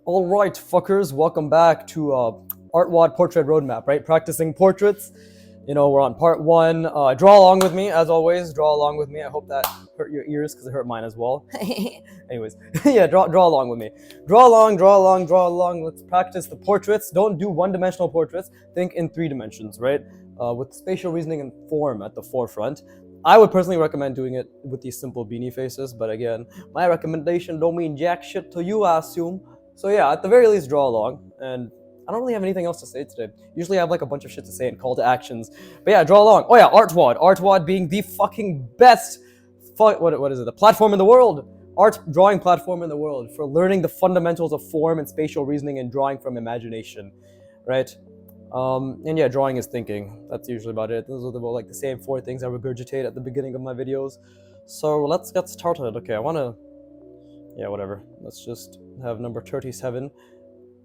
All right, fuckers, welcome back to artwod portrait roadmap. Right, practicing portraits. You know, we're on part one. Draw along with me, as always. Draw along with me. I hope that hurt your ears because it hurt mine as well. Anyways, yeah, draw along with me. Draw along, draw along, draw along. Let's practice the portraits. Don't do one-dimensional portraits. Think in 3 dimensions, right? With spatial reasoning and form at the forefront. I would personally recommend doing it with these simple beanie faces, but again, my recommendation don't mean jack shit to you, I assume. So yeah, at the very least, draw along. And I don't really have anything else to say today. Usually I have like a bunch of shit to say and call to actions. But yeah, draw along. Oh yeah, artwod. Artwod being the fucking best, what is it? The platform in the world. Art drawing platform in the world for learning the fundamentals of form and spatial reasoning and drawing from imagination, right? And yeah, drawing is thinking. That's usually about it. Those are like the same 4 things I regurgitate at the beginning of my videos. So let's get started. Okay, yeah, whatever. Let's just have number 37.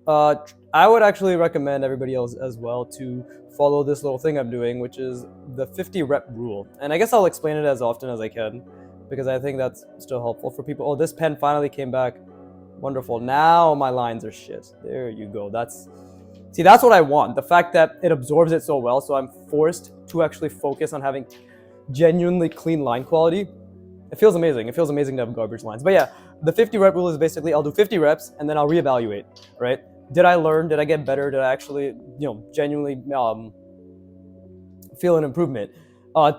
I would actually recommend everybody else as well to follow this little thing I'm doing, which is the 50 rep rule. And I guess I'll explain it as often as I can, because I think that's still helpful for people. Oh, this pen finally came back. Wonderful. Now my lines are shit. There you go. That's what I want. The fact that it absorbs it so well, so I'm forced to actually focus on having genuinely clean line quality. It feels amazing. It feels amazing to have garbage lines. But yeah, the 50 rep rule is basically I'll do 50 reps and then I'll reevaluate, right? Did I learn? Did I get better? Did I actually, genuinely feel an improvement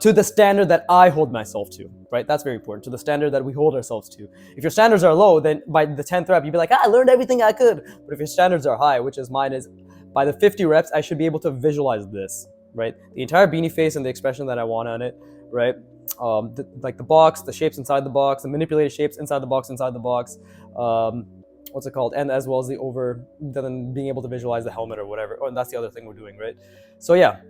to the standard that I hold myself to, right? That's very important, to the standard that we hold ourselves to. If your standards are low, then by the 10th rep, you'd be like, I learned everything I could. But if your standards are high, which is mine, is by the 50 reps, I should be able to visualize this, right? The entire beanie face and the expression that I want on it, right? Like the box, the shapes inside the box, the manipulated shapes inside the box, what's it called? And as well as then being able to visualize the helmet or whatever. Oh, and that's the other thing we're doing, right? So yeah,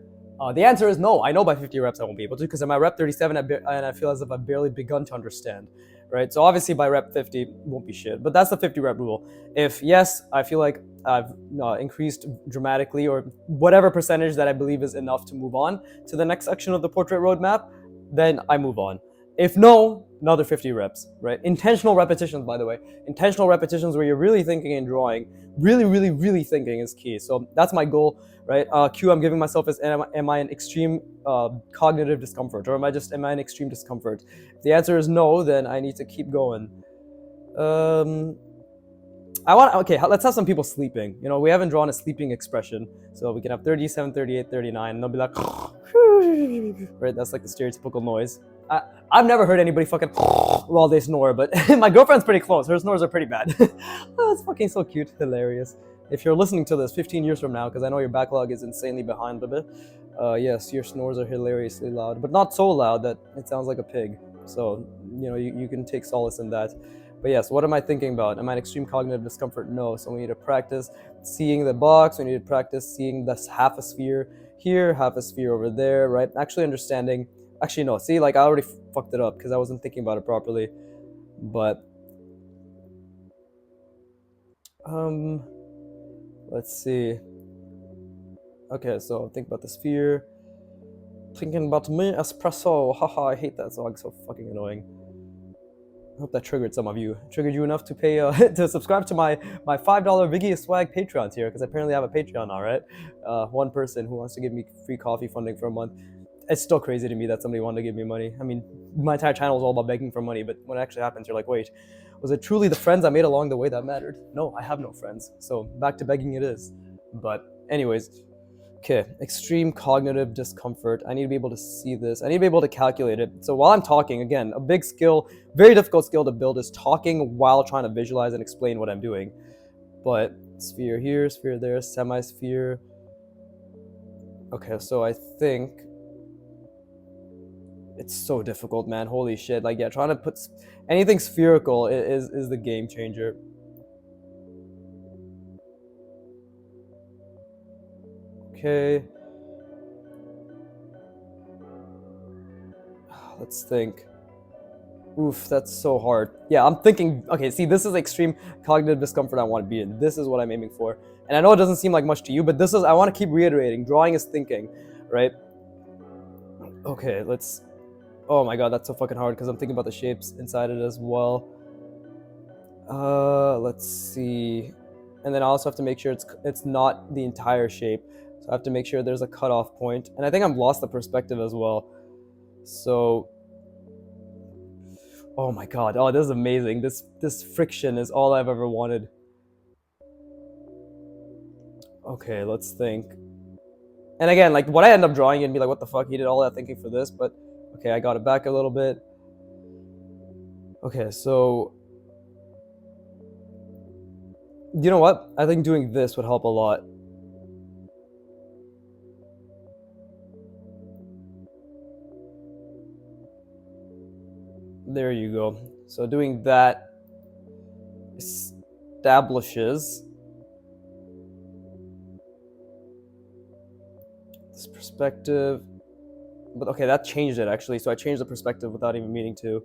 the answer is no. I know by 50 reps I won't be able to, because in my rep 37, and I feel as if I've barely begun to understand, right? So obviously by rep 50, won't be shit. But that's the 50 rep rule. If yes, I feel like I've increased dramatically, or whatever percentage that I believe is enough to move on to the next section of the portrait roadmap, then I move on. If no, another 50 reps, right? Intentional repetitions, by the way. Intentional repetitions where you're really thinking and drawing. Really, really, really thinking is key. So that's my goal, right? Q I'm giving myself is, am I in extreme cognitive discomfort? Or am I in extreme discomfort? If the answer is no, then I need to keep going. Let's have some people sleeping. We haven't drawn a sleeping expression. So we can have 37, 38, 39, and they'll be like, right? That's like the stereotypical noise. I've never heard anybody fucking while they snore, but my girlfriend's pretty close. Her snores are pretty bad. Oh, it's fucking so cute, hilarious. If you're listening to this 15 years from now, because I know your backlog is insanely behind a bit, yes, your snores are hilariously loud, but not so loud that it sounds like a pig. So, you can take solace in that. But yes, what am I thinking about? Am I in extreme cognitive discomfort? No. So we need to practice seeing the box. We need to practice seeing this half a sphere here, half a sphere over there, right? Actually understanding. Actually, no. See, like I already fucked it up because I wasn't thinking about it properly. But let's see. Okay, so think about the sphere. Thinking about me, espresso. Haha, I hate that song. So fucking annoying. I hope that triggered some of you. Triggered you enough to pay to subscribe to my $5 Viggy Swag Patreon tier, because I apparently have a Patreon now, right? One person who wants to give me free coffee funding for a month. It's still crazy to me that somebody wanted to give me money. I mean, my entire channel is all about begging for money, but when it actually happens, you're like, wait, was it truly the friends I made along the way that mattered? No, I have no friends. So back to begging it is. But anyways, okay, extreme cognitive discomfort. I need to be able to see this. I need to be able to calculate it. So while I'm talking, again, a big skill, very difficult skill to build is talking while trying to visualize and explain what I'm doing. But sphere here, sphere there, semi-sphere. Okay, so I think it's so difficult, man. Holy shit. Like, yeah, trying to put anything spherical is the game changer. Okay. Let's think. Oof, that's so hard. Yeah, I'm thinking, okay, see, this is extreme cognitive discomfort I want to be in. This is what I'm aiming for. And I know it doesn't seem like much to you, but I want to keep reiterating. Drawing is thinking, right? Okay, oh my god, that's so fucking hard because I'm thinking about the shapes inside it as well. Let's see. And then I also have to make sure it's not the entire shape. So I have to make sure there's a cutoff point. And I think I've lost the perspective as well. So, oh my god, oh, this is amazing. This friction is all I've ever wanted. Okay, let's think. And again, like what I end up drawing and be like, what the fuck, he did all that thinking for this, but okay, I got it back a little bit. Okay, so you know what? I think doing this would help a lot. There you go. So doing that establishes this perspective. But okay, that changed it actually. So I changed the perspective without even meaning to.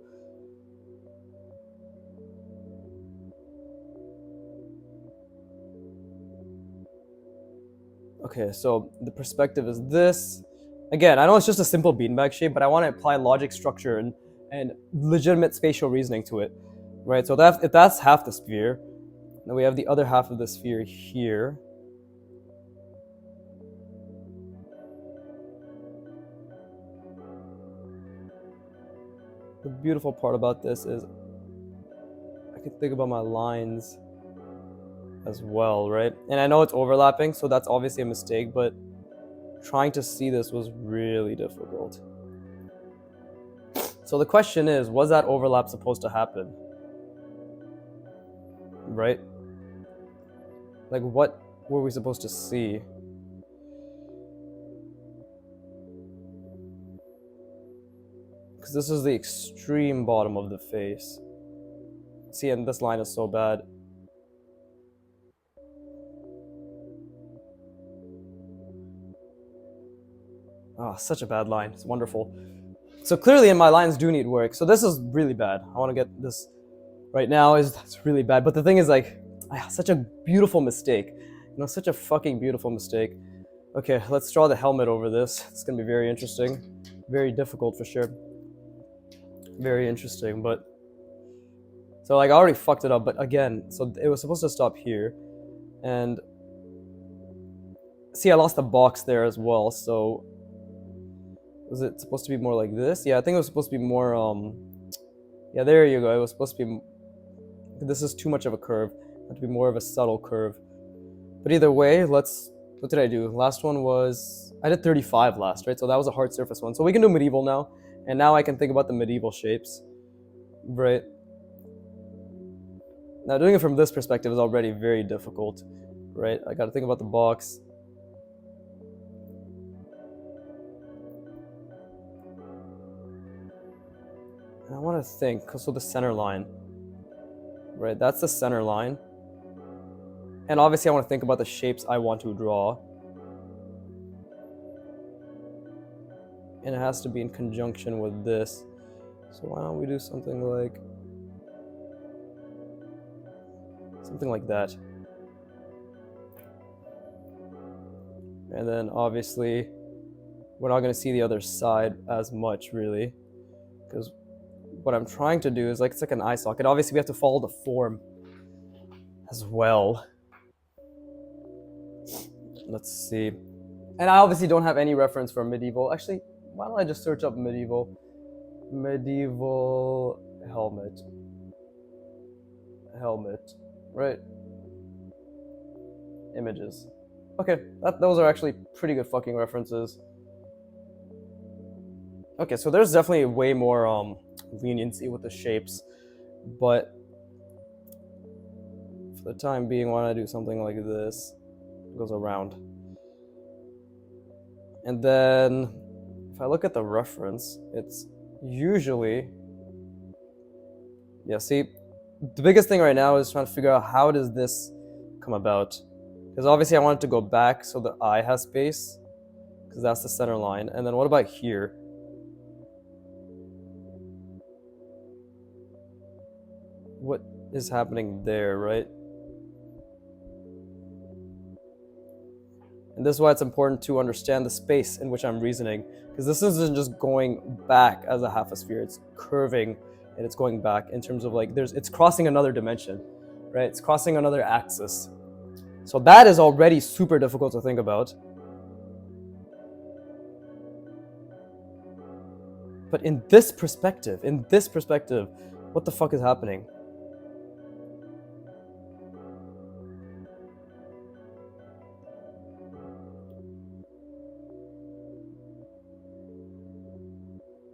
Okay, so the perspective is this. Again, I know it's just a simple beanbag shape, but I want to apply logic, structure, and legitimate spatial reasoning to it, right? So if that's half the sphere, then we have the other half of the sphere here. The beautiful part about this is I can think about my lines as well, right? And I know it's overlapping, so that's obviously a mistake, but trying to see this was really difficult. So the question is, was that overlap supposed to happen? Right? Like, what were we supposed to see? Because this is the extreme bottom of the face. See, and this line is so bad. Oh, such a bad line. It's wonderful. So clearly my lines do need work. So this is really bad. I want to get this right now. That's really bad. But the thing is, like, such a beautiful mistake. You know, such a fucking beautiful mistake. Okay, let's draw the helmet over this. It's going to be very interesting. Very difficult for sure. Very interesting, but... So, like, I already fucked it up, but again, so it was supposed to stop here. And... See, I lost the box there as well, so... Was it supposed to be more like this? Yeah, I think it was supposed to be more, yeah, there you go. It was supposed to be... This is too much of a curve. It had to be more of a subtle curve. But either way, let's... What did I do? Last one was... I did 35 last, right? So that was a hard surface one. So we can do medieval now. And now I can think about the medieval shapes. Right? Now doing it from this perspective is already very difficult. Right? I gotta think about the box. I want to think, so the center line, right? That's the center line. And obviously I want to think about the shapes I want to draw. And it has to be in conjunction with this. So why don't we do something like that. And then obviously we're not going to see the other side as much really, because what I'm trying to do is like, it's like an eye socket. Obviously we have to follow the form as well. Let's see. And I obviously don't have any reference for medieval. Actually, why don't I just search up medieval helmet, right? Images. Okay, those are actually pretty good fucking references. Okay, so there's definitely way more leniency with the shapes, but for the time being, why don't I do something like this? It goes around. And then if I look at the reference, it's usually, yeah, see, the biggest thing right now is trying to figure out how does this come about? Because obviously I want it to go back so the eye has space, because that's the center line. And then what about here? What is happening there, right? And this is why it's important to understand the space in which I'm reasoning, because this isn't just going back as a half a sphere, it's curving and it's going back in terms of like, it's crossing another dimension, right? It's crossing another axis. So that is already super difficult to think about. But in this perspective, what the fuck is happening?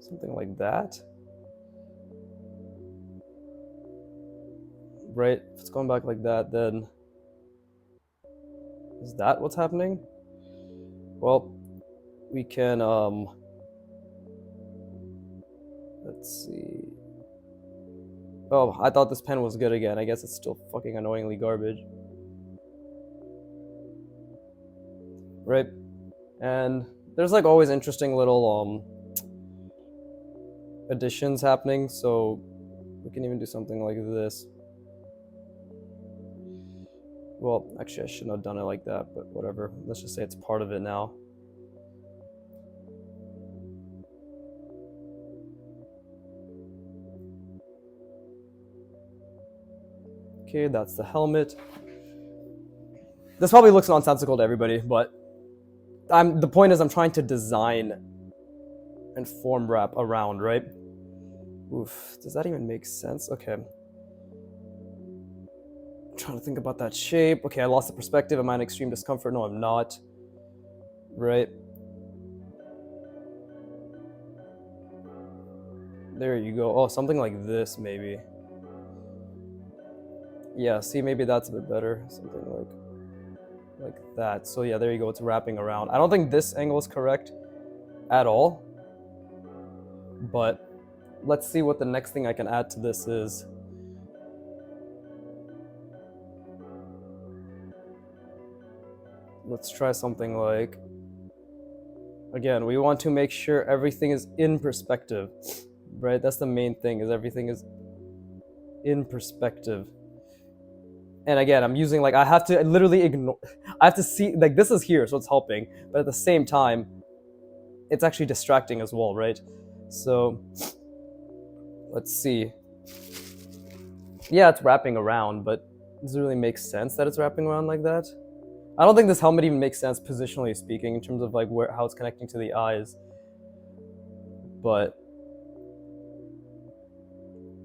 Something like that. Right? If it's going back like that, then is that what's happening? Well, we can let's see. Oh, I thought this pen was good again. I guess it's still fucking annoyingly garbage. Right? And there's like always interesting little additions happening, so we can even do something like this. Well, actually I shouldn't have done it like that, but whatever. Let's just say it's part of it now. Okay, that's the helmet. This probably looks nonsensical to everybody, but the point is I'm trying to design and form wrap around, right? Oof, does that even make sense? Okay. I'm trying to think about that shape. Okay, I lost the perspective. Am I in extreme discomfort? No, I'm not. Right. There you go. Oh, something like this, maybe. Yeah, see, maybe that's a bit better. Something like that. So yeah, there you go. It's wrapping around. I don't think this angle is correct at all. But let's see what the next thing I can add to this is. Let's try something like, again, we want to make sure everything is in perspective, right? That's the main thing, is everything is in perspective. And again, I'm using, like, I have to literally ignore, I have to see, like, this is here, so it's helping, but at the same time, it's actually distracting as well, right? So, let's see. Yeah, it's wrapping around, but does it really make sense that it's wrapping around like that? I don't think this helmet even makes sense positionally speaking in terms of like how it's connecting to the eyes. But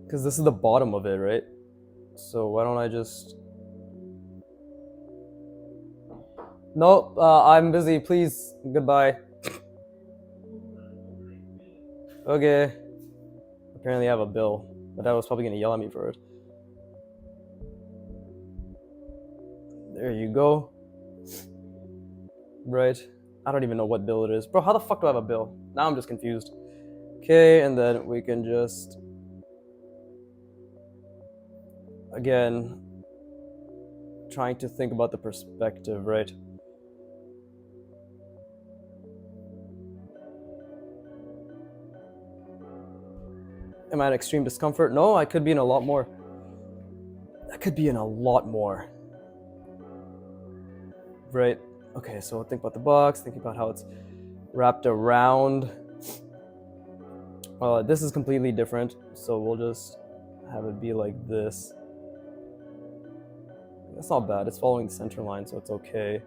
because this is the bottom of it, right? So why don't I just... Nope, I'm busy, please, goodbye. Okay. Apparently I have a bill, but I was probably gonna yell at me for it. There you go. Right. I don't even know what bill it is. Bro, how the fuck do I have a bill? Now I'm just confused. Okay, and then we can just... Again, trying to think about the perspective, right? Am I in extreme discomfort? No, I could be in a lot more. I could be in a lot more. Right? Okay, so think about the box, think about how it's wrapped around. This is completely different, so we'll just have it be like this. That's not bad, it's following the center line, so it's okay.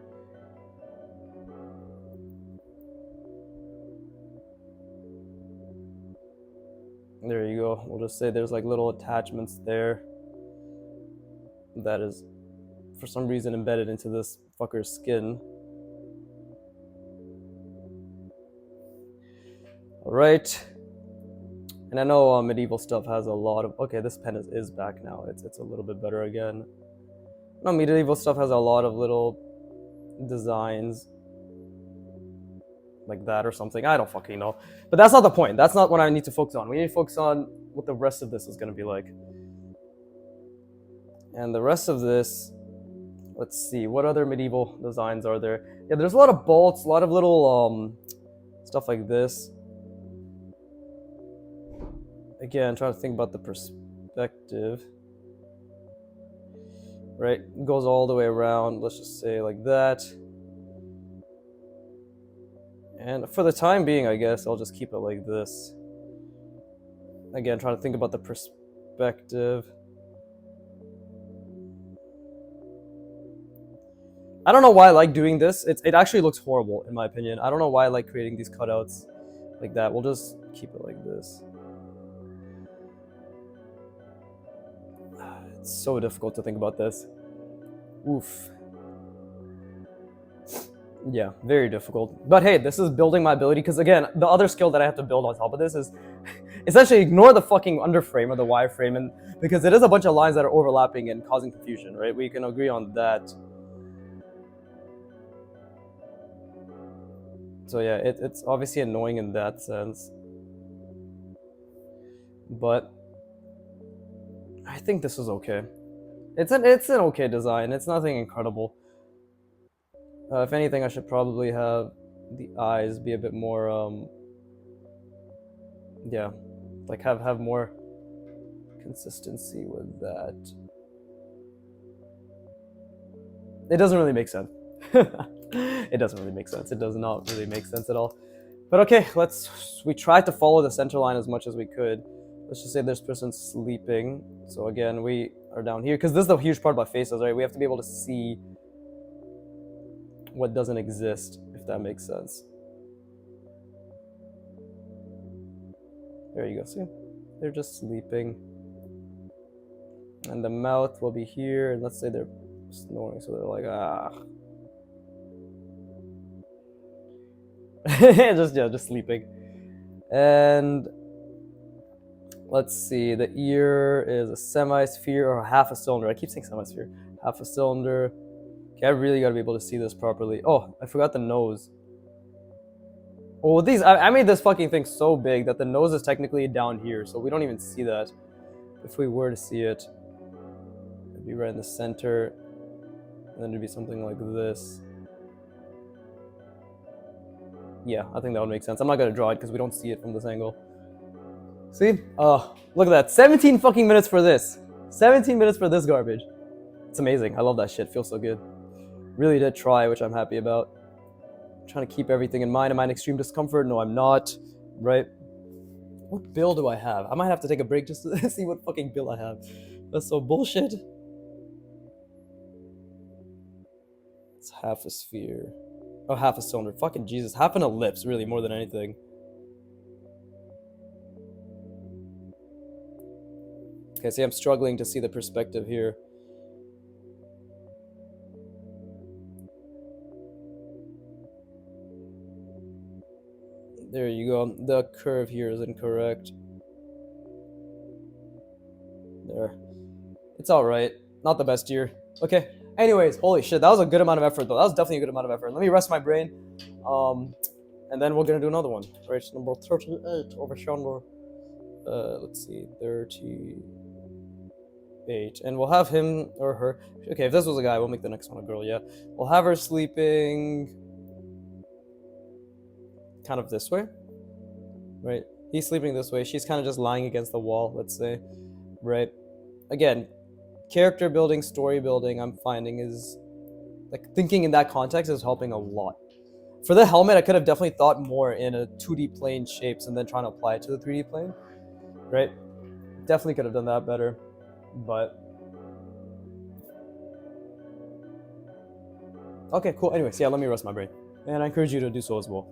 There you go. We'll just say there's like little attachments there that is for some reason embedded into this fucker's skin. Alright. And I know medieval stuff has a lot of... Okay, this pen is back now. It's a little bit better again. No, medieval stuff has a lot of little designs like that or something. I don't fucking know. But that's not the point. That's not what I need to focus on. We need to focus on what the rest of this is going to be like. And the rest of this, let's see, what other medieval designs are there? Yeah, there's a lot of bolts, a lot of little stuff like this. Again, trying to think about the perspective. Right, it goes all the way around, let's just say like that. And for the time being, I guess, I'll just keep it like this. Again, trying to think about the perspective. I don't know why I like doing this. It actually looks horrible in my opinion. I don't know why I like creating these cutouts like that. We'll just keep it like this. It's so difficult to think about this. Oof. Yeah, very difficult. But hey, this is building my ability, because again, the other skill that I have to build on top of this is essentially ignore the fucking underframe or the wireframe, and because it is a bunch of lines that are overlapping and causing confusion, right? We can agree on that. So yeah, it's obviously annoying in that sense. But I think this is okay. It's an okay design. It's nothing incredible. If anything, I should probably have the eyes be a bit more yeah, like have more consistency with that. It doesn't really make sense. It doesn't really make sense. It does not really make sense at all. But okay, we tried to follow the center line as much as we could. Let's just say this person's sleeping. So again, we are down here, because this is the huge part about faces, right? We have to be able to see what doesn't exist, if that makes sense. There you go, see? They're just sleeping. And the mouth will be here, and let's say they're snoring, so they're like, ah. just sleeping. And let's see, the ear is a semi-sphere or half a cylinder. I keep saying semi-sphere. Half a cylinder. Okay, I really gotta be able to see this properly. Oh, I forgot the nose. Oh, I made this fucking thing so big that the nose is technically down here, so we don't even see that. If we were to see it, it'd be right in the center, and then it'd be something like this. Yeah, I think that would make sense. I'm not gonna draw it because we don't see it from this angle. See? Oh, look at that. 17 fucking minutes for this. 17 minutes for this garbage. It's amazing. I love that shit. Feels so good. Really did try, which I'm happy about. I'm trying to keep everything in mind. Am I in extreme discomfort? No, I'm not. Right? What bill do I have? I might have to take a break just to see what fucking bill I have. That's so bullshit. It's half a sphere. Oh, half a cylinder. Fucking Jesus. Half an ellipse, really, more than anything. Okay, see, I'm struggling to see the perspective here. There you go. The curve here is incorrect. There. It's alright. Not the best year. Okay. Anyways, holy shit, that was a good amount of effort though. That was definitely a good amount of effort. Let me rest my brain. And then we're gonna do another one. Right, number 38 over yonder. Let's see, 38. And we'll have him or her. Okay, if this was a guy, we'll make the next one a girl, yeah. We'll have her sleeping kind of this way. Right? He's sleeping this way. She's kind of just lying against the wall, let's say. Right? Again, character building, story building, I'm finding is like thinking in that context is helping a lot. For the helmet, I could have definitely thought more in a 2D plane shapes and then trying to apply it to the 3D plane, right? Definitely could have done that better, but okay, cool. Anyways, yeah, let me rest my brain, and I encourage you to do so as well.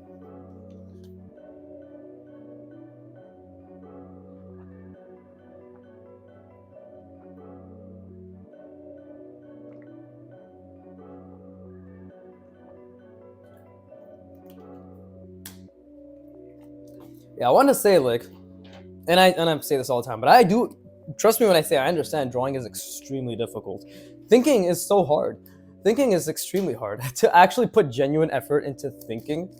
Yeah, I want to say like, and I say this all the time, but I do trust me when I say I understand drawing is extremely difficult. Thinking is so hard. Thinking is extremely hard. To actually put genuine effort into thinking,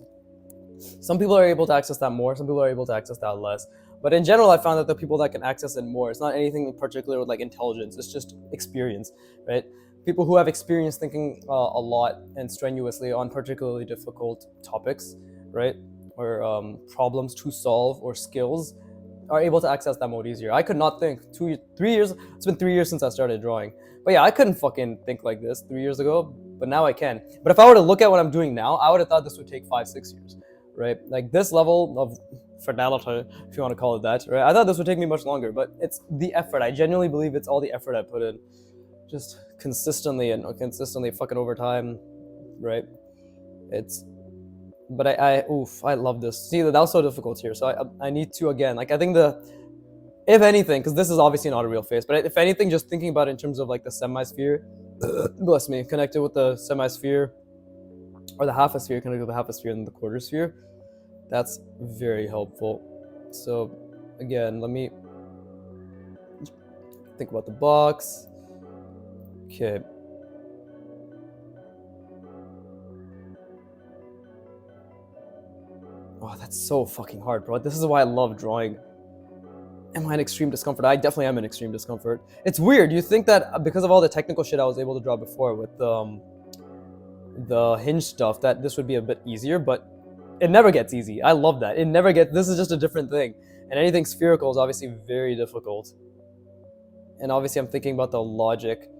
some people are able to access that more, some people are able to access that less. But in general, I found that the people that can access it more, it's not anything in particular with like intelligence, it's just experience, right? People who have experience thinking a lot and strenuously on particularly difficult topics, right? Or problems to solve or skills are able to access that mode easier. I could not think 3 years. It's been 3 years since I started drawing. But yeah, I couldn't fucking think like this 3 years ago, but now I can. But if I were to look at what I'm doing now, I would have thought this would take 5-6 years, right? Like this level of fidelity, if you want to call it that, right? I thought this would take me much longer, but it's the effort. I genuinely believe it's all the effort I put in. Just consistently fucking over time. right? It's, but I love this. See, that was so difficult here. So I need to, again, like, I think if anything, because this is obviously not a real face, but if anything, just thinking about it in terms of like the semisphere, bless me, connected with the semisphere, or the half a sphere connected with the half a sphere and the quarter sphere, that's very helpful. So again, let me think about the box. Okay. Oh, that's so fucking hard, bro. This is why I love drawing. Am I in extreme discomfort? I definitely am in extreme discomfort. It's weird. You think that because of all the technical shit I was able to draw before with the hinge stuff, that this would be a bit easier, but it never gets easy. I love that. It never gets, this is just a different thing. And anything spherical is obviously very difficult. And obviously I'm thinking about the logic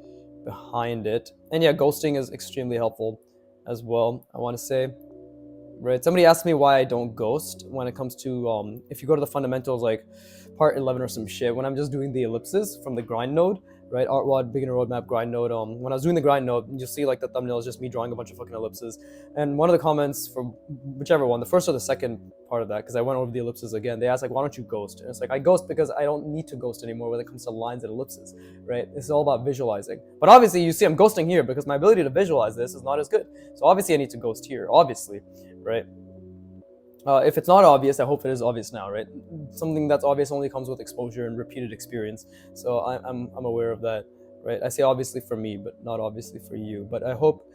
behind it. And yeah, ghosting is extremely helpful as well, I want to say. Right, somebody asked me why I don't ghost when it comes to if you go to the fundamentals, like part 11 or some shit, when I'm just doing the ellipses from the grind node, right, artwod beginner roadmap grind node, when I was doing the grind node, you'll see like the thumbnail is just me drawing a bunch of fucking ellipses. And one of the comments from whichever one, the first or the second part of that, because I went over the ellipses again, they asked like, why don't you ghost? And it's like, I ghost because I don't need to ghost anymore when it comes to lines and ellipses, right? This is all about visualizing. But obviously you see I'm ghosting here because my ability to visualize this is not as good, so obviously I need to ghost here, obviously, right? If it's not obvious, I hope it is obvious now, right? Something that's obvious only comes with exposure and repeated experience. So I'm aware of that, right? I say obviously for me, but not obviously for you. But I hope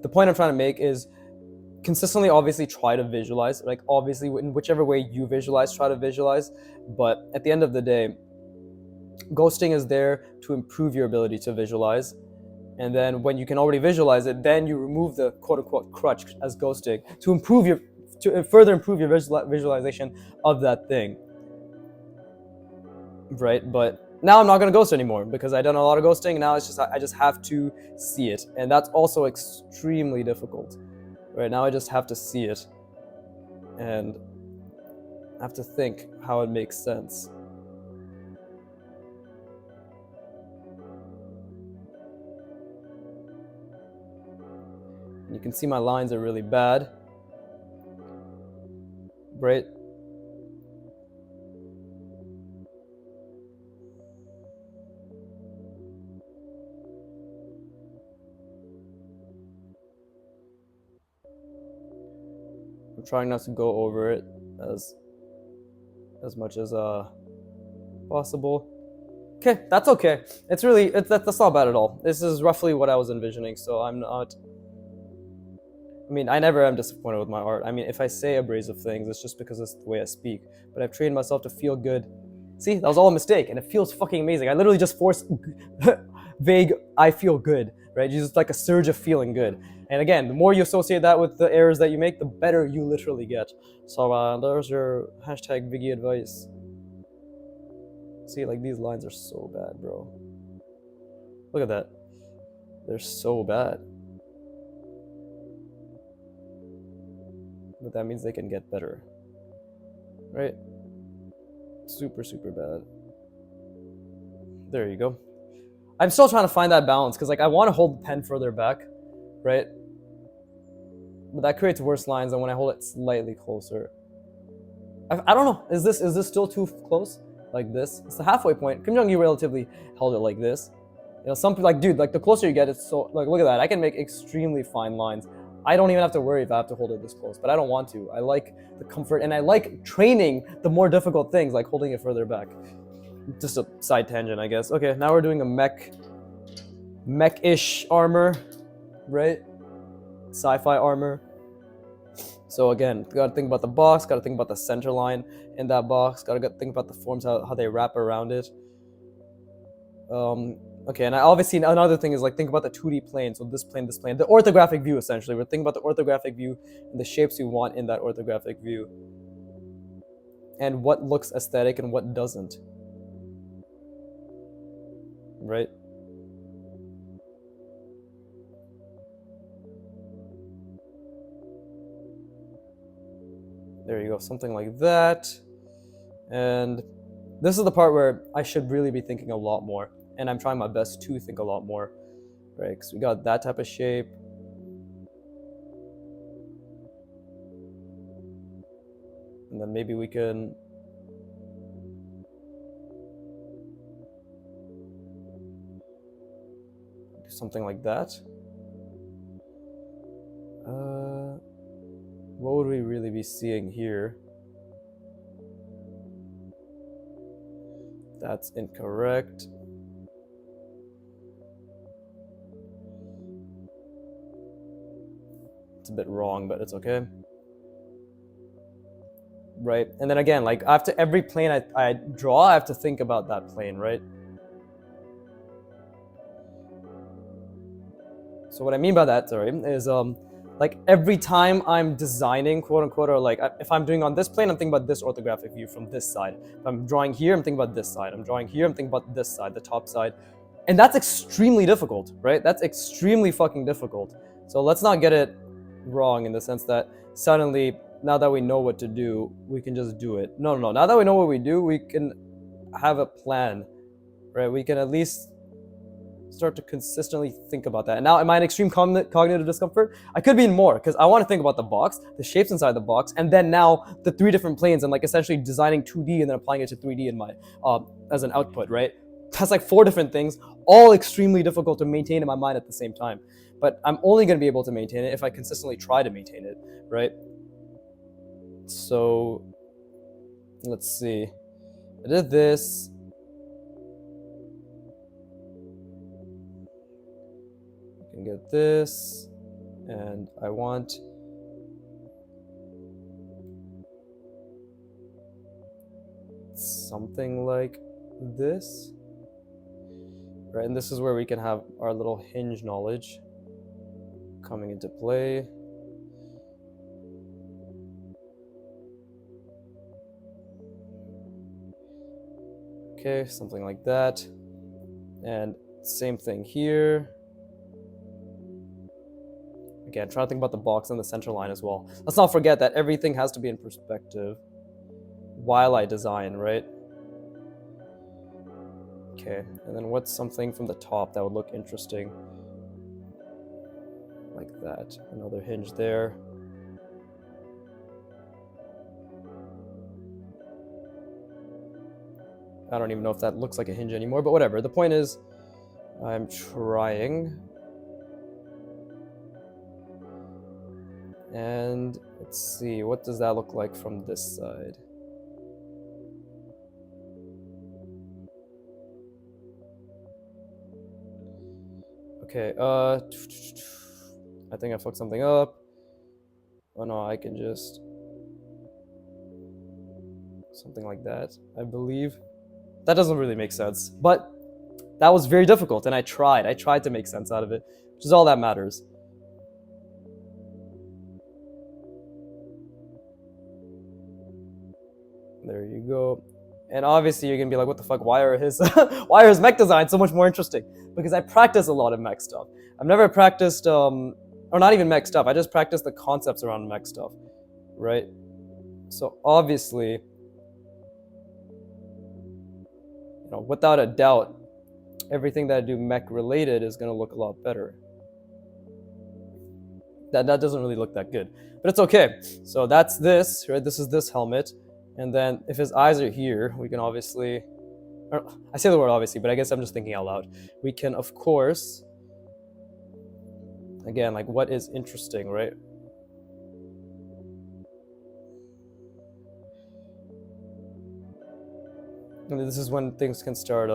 the point I'm trying to make is consistently, obviously, try to visualize. Like, obviously, in whichever way you visualize, try to visualize. But at the end of the day, ghosting is there to improve your ability to visualize. And then when you can already visualize it, then you remove the quote-unquote crutch as ghosting to further improve your visualization of that thing, right? But now I'm not gonna ghost anymore because I've done a lot of ghosting. And now it's just I just have to see it, and that's also extremely difficult. Right now I just have to see it, and I have to think how it makes sense. You can see my lines are really bad, right? I'm trying not to go over it as much as possible. Okay, that's okay. That's not bad at all. This is roughly what I was envisioning, so I'm not. I mean, I never am disappointed with my art. I mean, if I say abrasive things, it's just because it's the way I speak. But I've trained myself to feel good. See, that was all a mistake, and it feels fucking amazing. I literally just forced vague, I feel good, right? Just like a surge of feeling good. And again, the more you associate that with the errors that you make, the better you literally get. So there's your hashtag Viggy advice. See, like, these lines are so bad, bro. Look at that. They're so bad. But that means they can get better, right? Super, super bad. There you go. I'm still trying to find that balance because, like, I want to hold the pen further back, right? But that creates worse lines than when I hold it slightly closer. I don't know. Is this still too close? Like this? It's the halfway point. Kim Jong-il relatively held it like this. You know, some people, like, dude, like, the closer you get, it's so, like, look at that. I can make extremely fine lines. I don't even have to worry if I have to hold it this close, but I don't want to. I like the comfort, and I like training the more difficult things, like holding it further back. Just a side tangent, I guess. Okay, now we're doing a mech-ish armor, right? Sci-fi armor. So again, gotta think about the box, gotta think about the center line in that box, gotta think about the forms, how they wrap around it. Okay, and obviously another thing is, like, think about the 2D plane. So this plane, the orthographic view, essentially. We're thinking about the orthographic view and the shapes we want in that orthographic view. And what looks aesthetic and what doesn't. Right? There you go, something like that. And this is the part where I should really be thinking a lot more. And I'm trying my best to think a lot more, right? Because we got that type of shape. And then maybe we can do something like that. What would we really be seeing here? That's incorrect. It's a bit wrong, but it's okay. Right, and then again, like after every plane I draw, I have to think about that plane, right? So what I mean by that, sorry, is like every time I'm designing, quote unquote, or like if I'm doing on this plane, I'm thinking about this orthographic view from this side. If I'm drawing here, I'm thinking about this side. I'm drawing here, I'm thinking about this side, the top side. And that's extremely difficult, right? That's extremely fucking difficult. So let's not get it wrong in the sense that suddenly, now that we know what to do, we can just do it. No. Now that we know what we do, we can have a plan, right? We can at least start to consistently think about that. And now, am I in extreme cognitive discomfort? I could be in more, because I want to think about the box, the shapes inside the box, and then now the 3 different planes, and like essentially designing 2D and then applying it to 3D in my as an output, right? That's like 4 different things, all extremely difficult to maintain in my mind at the same time. But I'm only going to be able to maintain it if I consistently try to maintain it, right? So let's see. I did this. I can get this, and I want something like this, right? And this is where we can have our little hinge knowledge coming into play. Okay, something like that. And same thing here. Again, trying to think about the box and the center line as well. Let's not forget that everything has to be in perspective while I design, right? Okay, and then what's something from the top that would look interesting? Like that. Another hinge there. I don't even know if that looks like a hinge anymore, but whatever. The point is, I'm trying. And let's see, what does that look like from this side? Okay, I think I fucked something up. Oh no, I can just... something like that, I believe. That doesn't really make sense, but that was very difficult, and I tried to make sense out of it, which is all that matters. There you go. And obviously you're gonna be like, what the fuck, why are his mech designs so much more interesting? Because I practice a lot of mech stuff. I've never practiced or not even mech stuff, I just practice the concepts around mech stuff, right? So obviously, you know, without a doubt, everything that I do mech related is gonna look a lot better. That doesn't really look that good, but it's okay. So that's this, right? This is this helmet. And then if his eyes are here, we can obviously, I say the word obviously, but I guess I'm just thinking out loud. We can, of course, again, like what is interesting, right? And this is when things can start,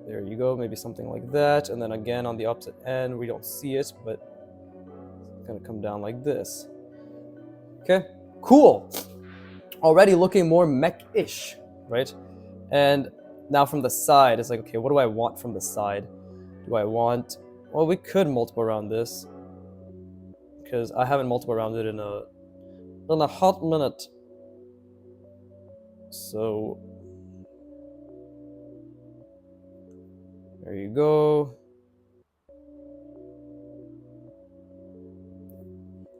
there you go, maybe something like that. And then again, on the opposite end, we don't see it, but it's gonna come down like this. Okay, cool. Already looking more mech-ish, right? And now from the side, it's like, okay, what do I want from the side? Do I want, well, we could multiple round this, because I haven't multiple rounded in a hot minute. So there you go.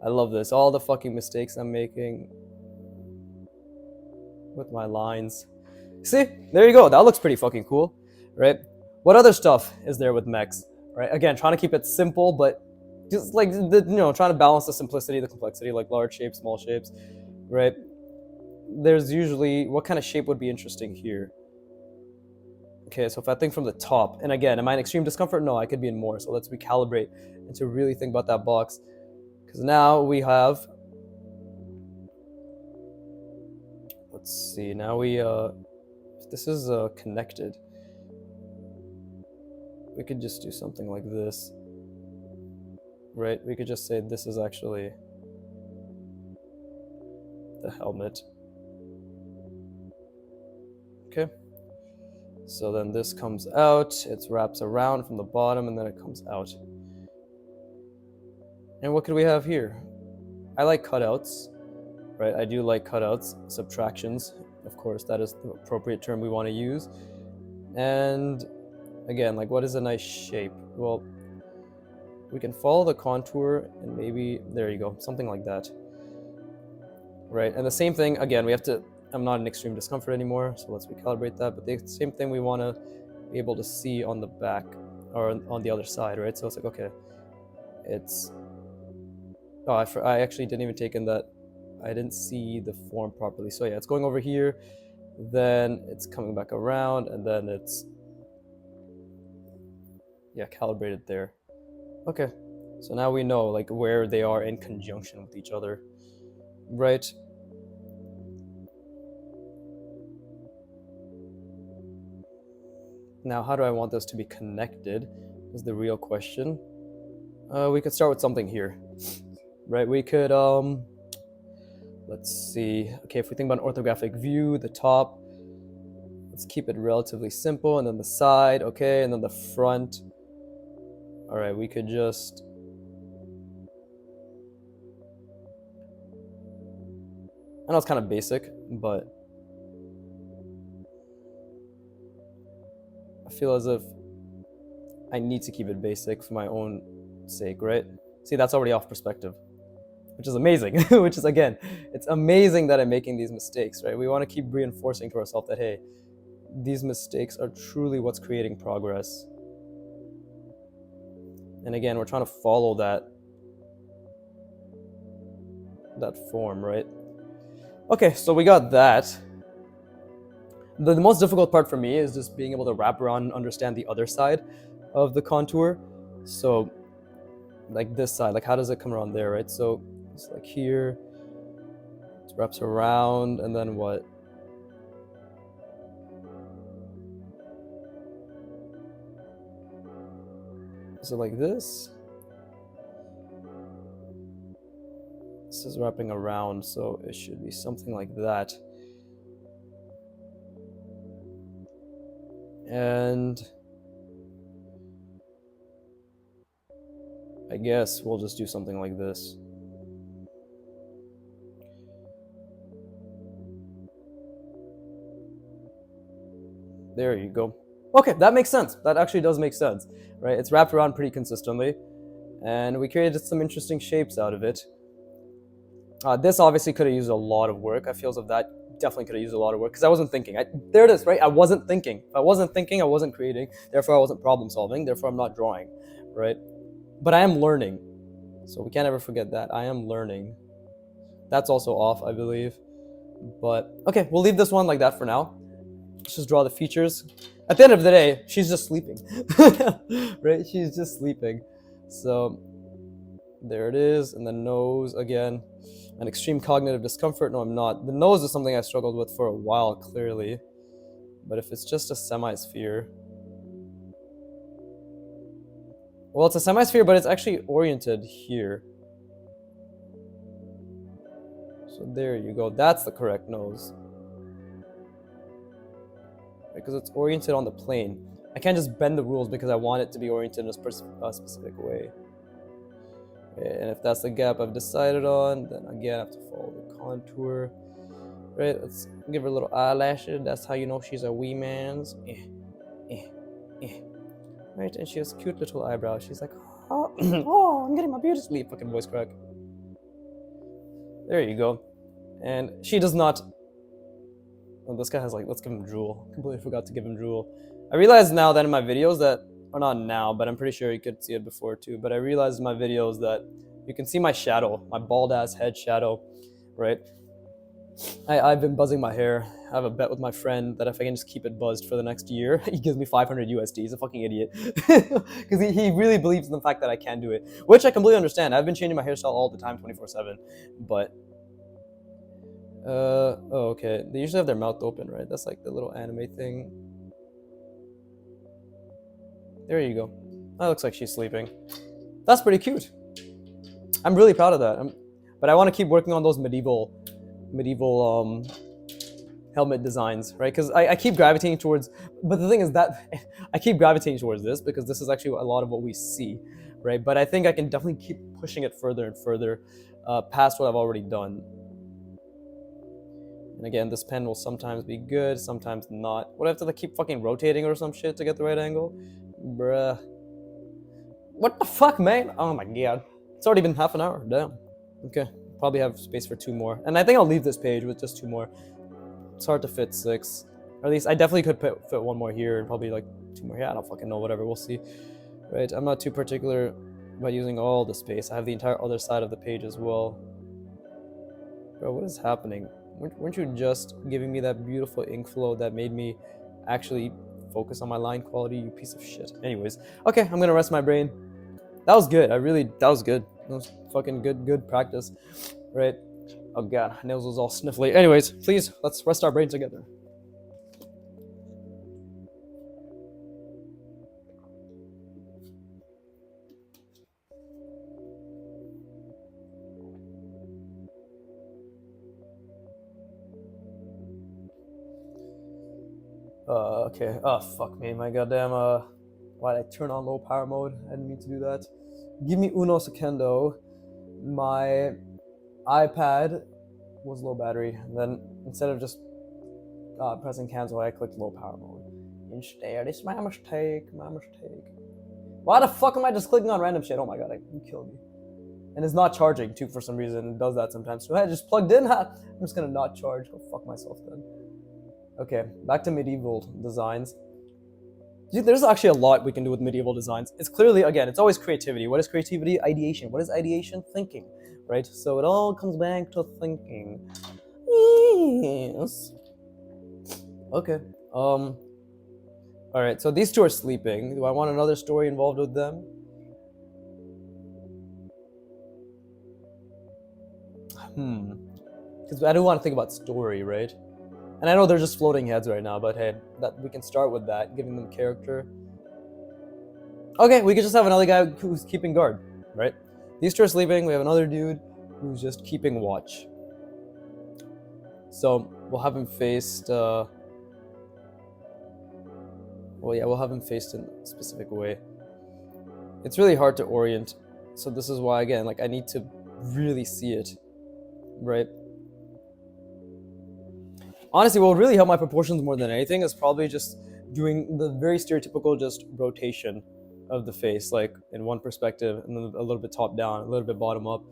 I love this. All the fucking mistakes I'm making with my lines. See, there you go. That looks pretty fucking cool, right? What other stuff is there with mechs, right? Again, trying to keep it simple, but just like trying to balance the simplicity, the complexity, like large shapes, small shapes, right? There's usually, what kind of shape would be interesting here? Okay, so if I think from the top, and again, am I in extreme discomfort? No, I could be in more. So let's recalibrate and to really think about that box, because now we have, let's see, now we if this is connected, we could just do something like this, right? We could just say this is actually the helmet. Okay, so then this comes out, it wraps around from the bottom, and then it comes out. And what could we have here? I like cutouts, right? I do like cutouts, subtractions. Of course, that is the appropriate term we want to use. And again, like, what is a nice shape? Well, we can follow the contour and maybe, there you go, something like that. Right, and the same thing, again, we have to, I'm not in extreme discomfort anymore, so let's recalibrate that. But the same thing we want to be able to see on the back, or on the other side, right? So it's like, okay, it's, oh, I actually didn't even take in that, I didn't see the form properly. So yeah, it's going over here, then it's coming back around, and then it's, yeah, calibrated there. Okay, so now we know like where they are in conjunction with each other, right? Now, how do I want this to be connected is the real question. We could start with something here, right? We could, let's see. Okay, if we think about an orthographic view, the top, let's keep it relatively simple, and then the side, okay, and then the front. All right, we could just, I know it's kind of basic, but I feel as if I need to keep it basic for my own sake, right? See, that's already off perspective, which is amazing, which is, again, it's amazing that I'm making these mistakes, right? We want to keep reinforcing to ourselves that, hey, these mistakes are truly what's creating progress. And again, we're trying to follow that form, right? Okay, so we got that. The most difficult part for me is just being able to wrap around and understand the other side of the contour. So like this side, like how does it come around there, right? So it's like here, it wraps around, and then what? Is it like this? This is wrapping around, so it should be something like that. And I guess we'll just do something like this. There you go. Okay, that makes sense. That actually does make sense, right? It's wrapped around pretty consistently, and we created some interesting shapes out of it. This obviously could have used a lot of work. I feel as if that definitely could have used a lot of work because I wasn't thinking. There it is, right? I wasn't thinking. If I wasn't thinking, I wasn't creating. Therefore, I wasn't problem solving. Therefore, I'm not drawing, right? But I am learning. So we can't ever forget that. I am learning. That's also off, I believe. But okay, we'll leave this one like that for now. Let's just draw the features. At the end of the day, she's just sleeping, right? She's just sleeping. So there it is. And the nose again. An extreme cognitive discomfort. No, I'm not. The nose is something I struggled with for a while, clearly. But if it's just a semi-sphere, well, it's a semi-sphere, but it's actually oriented here. So there you go. That's the correct nose. Because it's oriented on the plane. I can't just bend the rules because I want it to be oriented in a specific way. And if that's the gap I've decided on, then again I have to follow the contour. Right, let's give her a little eyelashes. That's how you know she's a wee man's. Right, and she has cute little eyebrows. She's like, oh, oh, I'm getting my beauty sleep. Fucking voice crack. There you go. And she does not. Oh, this guy has like, let's give him drool. Completely forgot to give him drool. I realize now that in my videos that or not now, but I'm pretty sure you could see it before too. But I realized in my videos that you can see my shadow, my bald ass head shadow, right? I've been buzzing my hair. I have a bet with my friend that if I can just keep it buzzed for the next year, he gives me 500 USD. He's a fucking idiot. Because he really believes in the fact that I can do it, which I completely understand. I've been changing my hairstyle all the time, 24/7. But, oh, okay. They usually have their mouth open, right? That's like the little anime thing. There you go. That looks like she's sleeping. That's pretty cute. I'm really proud of that. But I want to keep working on those medieval helmet designs, right? Because I keep gravitating towards, but the thing is that I keep gravitating towards this because this is actually a lot of what we see, right? But I think I can definitely keep pushing it further and further past what I've already done. And again, this pen will sometimes be good, sometimes not. What, I have to like keep fucking rotating or some shit to get the right angle? Bruh. What the fuck, man? Oh my god. It's already been half an hour, damn. Okay, probably have space for 2 more. And I think I'll leave this page with just 2 more. It's hard to fit 6. Or at least I definitely could fit 1 more here and probably like 2 more here. I don't fucking know, whatever, we'll see. Right, I'm not too particular about using all the space. I have the entire other side of the page as well. Bro, what is happening? Weren't you just giving me that beautiful ink flow that made me actually focus on my line quality, you piece of shit? Anyways, okay, I'm gonna rest my brain. That was good. That was good. That was fucking good practice, right? Oh god, my nose was all sniffly. Anyways, please, let's rest our brain together. Okay. Oh, fuck me. My goddamn, why did I turn on low power mode? I didn't mean to do that. Give me uno secondo. My iPad was low battery. And then instead of just pressing cancel, I clicked low power mode. Instead, it's my mistake. Why the fuck am I just clicking on random shit? Oh my god, you killed me. And it's not charging too for some reason. It does that sometimes. So I just plugged in. I'm just gonna not charge. Go fuck myself then. Okay, back to medieval designs. There's actually a lot we can do with medieval designs. It's clearly, again, it's always creativity. What is creativity? Ideation. What is ideation? Thinking, right? So it all comes back to thinking. Yes. Okay. All right. So these two are sleeping. Do I want another story involved with them? Because I do want to think about story, right? And I know they're just floating heads right now, but hey, that we can start with that, giving them character. Okay, we could just have another guy who's keeping guard, right? These two are sleeping. We have another dude who's just keeping watch. So we'll have him faced. Well, yeah, we'll have him faced in a specific way. It's really hard to orient, so this is why, again, like I need to really see it, right? Honestly, what would really help my proportions more than anything is probably just doing the very stereotypical just rotation of the face, like in one perspective, and then a little bit top down, a little bit bottom up.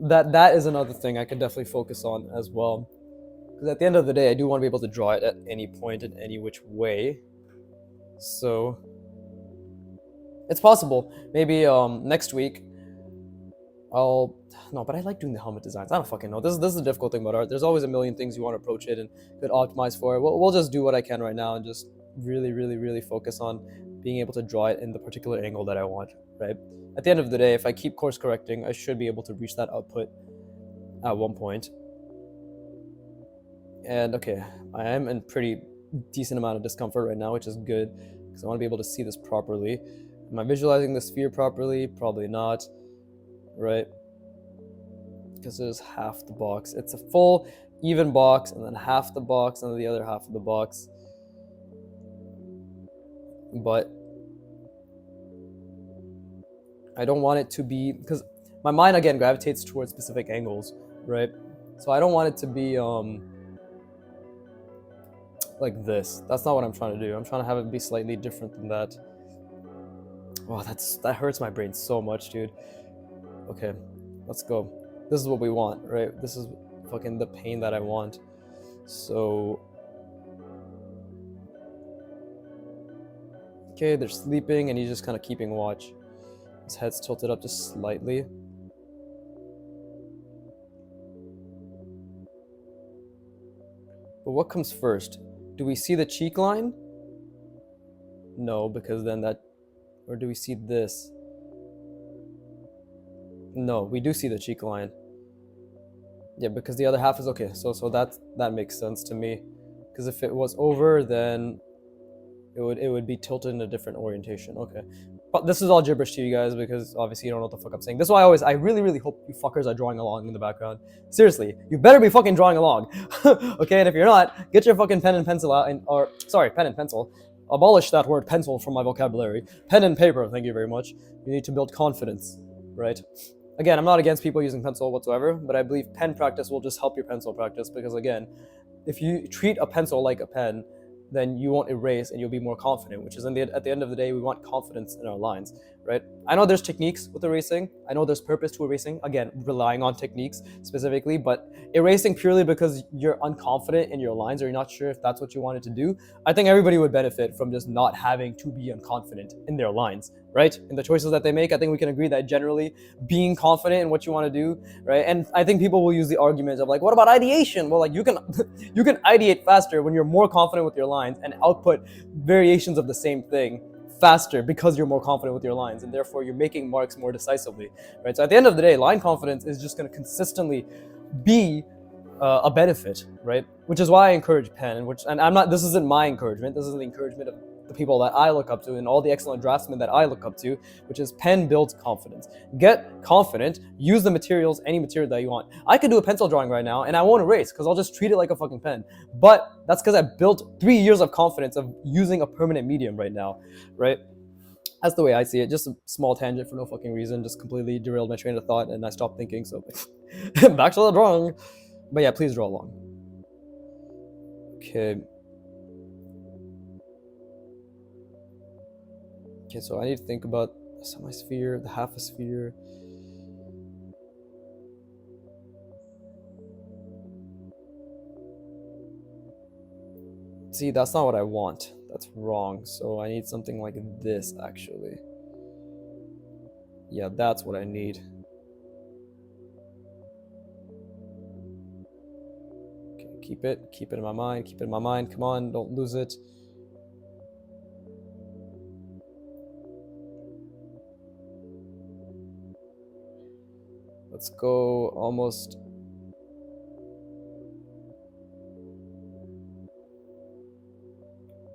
That is another thing I could definitely focus on as well. Because at the end of the day, I do want to be able to draw it at any point in any which way. So it's possible. Maybe next week no, but I like doing the helmet designs. I don't fucking know. This is the difficult thing about art. There's always a million things you want to approach it and could optimize for it. We'll just do what I can right now and just really focus on being able to draw it in the particular angle that I want, right? At the end of the day, if I keep course correcting, I should be able to reach that output at one point. And okay, I am in pretty decent amount of discomfort right now, which is good because I want to be able to see this properly. Am I visualizing the sphere properly? Probably not, right? Because there's half the box. It's a full even box and then half the box and then the other half of the box. But I don't want it to be, because my mind again gravitates towards specific angles, right? So I don't want it to be like this. That's not what I'm trying to do. I'm trying to have it be slightly different than that. Oh, that hurts my brain so much, dude. Okay, let's go. This is what we want, right? This is fucking the pain that I want. So Okay, they're sleeping and he's just kind of keeping watch. His head's tilted up just slightly. But what comes first? Do we see the cheek line? No, because then that... Or do we see this? No, we do see the cheek line. Yeah, because the other half is okay. So that makes sense to me. Because if it was over, then it would be tilted in a different orientation. Okay. But this is all gibberish to you guys because obviously you don't know what the fuck I'm saying. This is why I really hope you fuckers are drawing along in the background. Seriously, you better be fucking drawing along. Okay, and if you're not, get your fucking pen and pencil out pen and pencil. Abolish that word pencil from my vocabulary. Pen and paper, thank you very much. You need to build confidence, right? Again, I'm not against people using pencil whatsoever, but I believe pen practice will just help your pencil practice because again, if you treat a pencil like a pen, then you won't erase and you'll be more confident, which is at the end of the day, we want confidence in our lines, right? I know there's techniques with erasing. I know there's purpose to erasing, again, relying on techniques specifically, but erasing purely because you're unconfident in your lines or you're not sure if that's what you wanted to do, I think everybody would benefit from just not having to be unconfident in their lines, right? In the choices that they make, I think we can agree that generally being confident in what you want to do, right? And I think people will use the argument of like, what about ideation? Well, like you can ideate faster when you're more confident with your lines and output variations of the same thing faster because you're more confident with your lines and therefore you're making marks more decisively, right? So at the end of the day, line confidence is just going to consistently be a benefit, right? Which is why I encourage pen, and I'm not, this isn't my encouragement, this is the encouragement of the people that I look up to and all the excellent draftsmen that I look up to, which is pen builds confidence. Get confident, use the materials, any material that you want. I could do a pencil drawing right now and I won't erase because I'll just treat it like a fucking pen. But that's because I built 3 years of confidence of using a permanent medium right now, right? That's the way I see it. Just a small tangent for no fucking reason, just completely derailed my train of thought and I stopped thinking, so back to the drawing. But yeah, please draw along. Okay. Okay, so I need to think about the semisphere, the half a sphere. See, that's not what I want. That's wrong. So I need something like this, actually. Yeah, that's what I need. Okay, keep it in my mind, keep it in my mind. Come on, don't lose it. Let's go almost.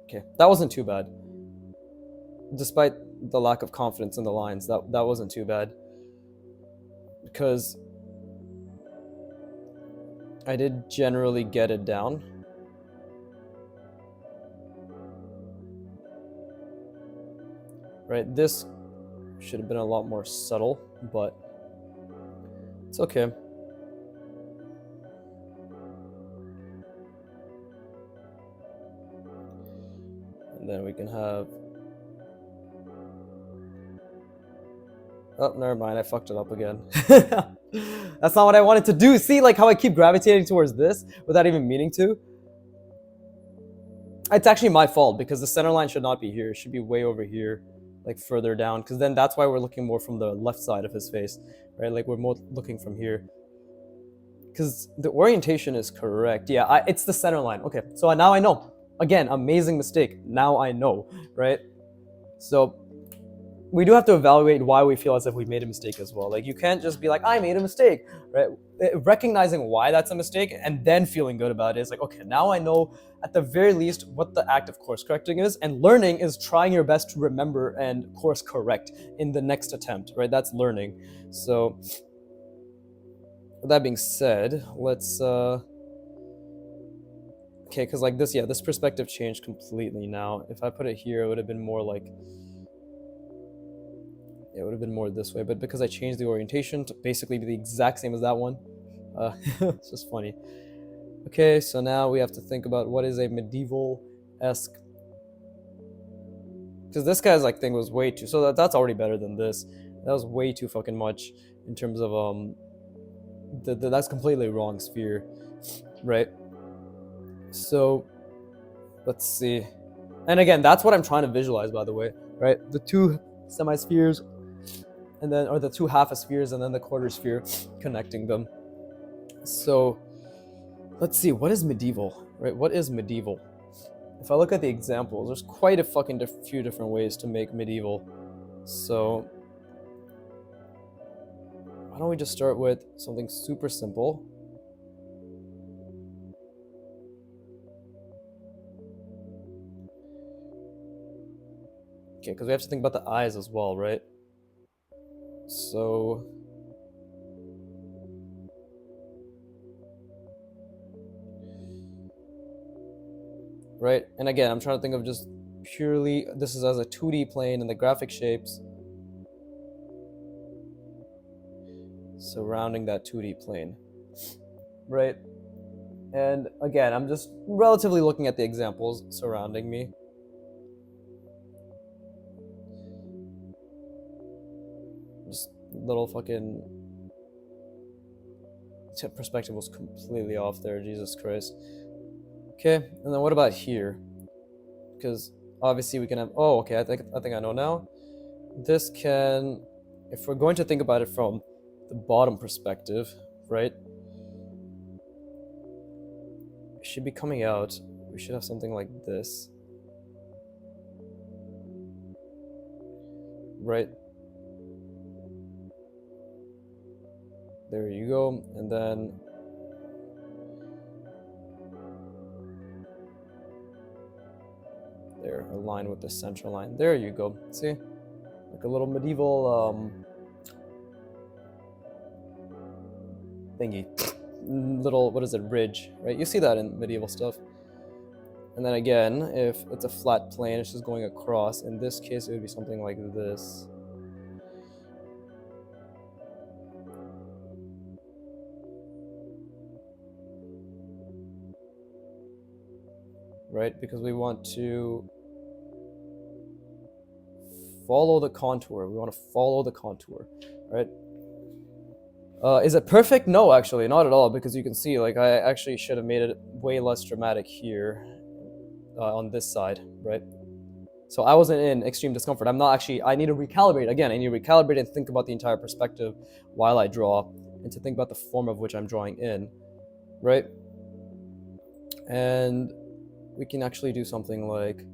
Okay, that wasn't too bad. Despite the lack of confidence in the lines, that wasn't too bad. Because I did generally get it down. Right, this should have been a lot more subtle, but it's okay. And then we can have... Oh, never mind, I fucked it up again. That's not what I wanted to do. See, like how I keep gravitating towards this without even meaning to? It's actually my fault because the center line should not be here. It should be way over here, like further down, because then that's why we're looking more from the left side of his face, right? Like we're more looking from here. Because the orientation is correct. Yeah, it's the center line. Okay, so now I know. Again, amazing mistake. Now I know, right? So we do have to evaluate why we feel as if we made a mistake as well. Like you can't just be like, I made a mistake, right? Recognizing why that's a mistake and then feeling good about it is like, okay, now I know at the very least what the act of course correcting is, and learning is trying your best to remember and course correct in the next attempt, right? That's learning. So with that being said, let's okay, because like this, yeah, this perspective changed completely now. If I put it here, it would have been more like, it would have been more this way, but because I changed the orientation to basically be the exact same as that one, it's just funny. Okay, so now we have to think about what is a medieval-esque, because this guy's like thing was way too, so that's already better than this. That was way too fucking much in terms of that's completely wrong sphere, right? So let's see. And again, that's what I'm trying to visualize, by the way, right? The two semi-spheres, and then, or the two half-spheres, and then the quarter sphere connecting them. So let's see, what is medieval, right? What is medieval? If I look at the examples, there's quite a fucking few different ways to make medieval. So why don't we just start with something super simple? Okay, because we have to think about the eyes as well, right? So right, and again, I'm trying to think of just purely, this is as a 2D plane and the graphic shapes surrounding that 2D plane, right? And again, I'm just relatively looking at the examples surrounding me. Just little fucking perspective was completely off there, Jesus Christ. Okay, and then what about here? Because obviously we can have, oh, okay, I think I know now. This can, if we're going to think about it from the bottom perspective, right? It should be coming out. We should have something like this. Right? There you go. And then there, align with the center line. There you go. See? Like a little medieval thingy. Little, what is it, ridge, right? You see that in medieval stuff. And then again, if it's a flat plane, it's just going across. In this case, it would be something like this. Right? Because we want to follow the contour. We want to follow the contour, right? Is it perfect? No, actually, not at all, because you can see, like, I actually should have made it way less dramatic here on this side, right? So I wasn't in extreme discomfort. I'm not actually, I need to recalibrate. Again, I need to recalibrate and think about the entire perspective while I draw, and to think about the form of which I'm drawing in, right? And we can actually do something like,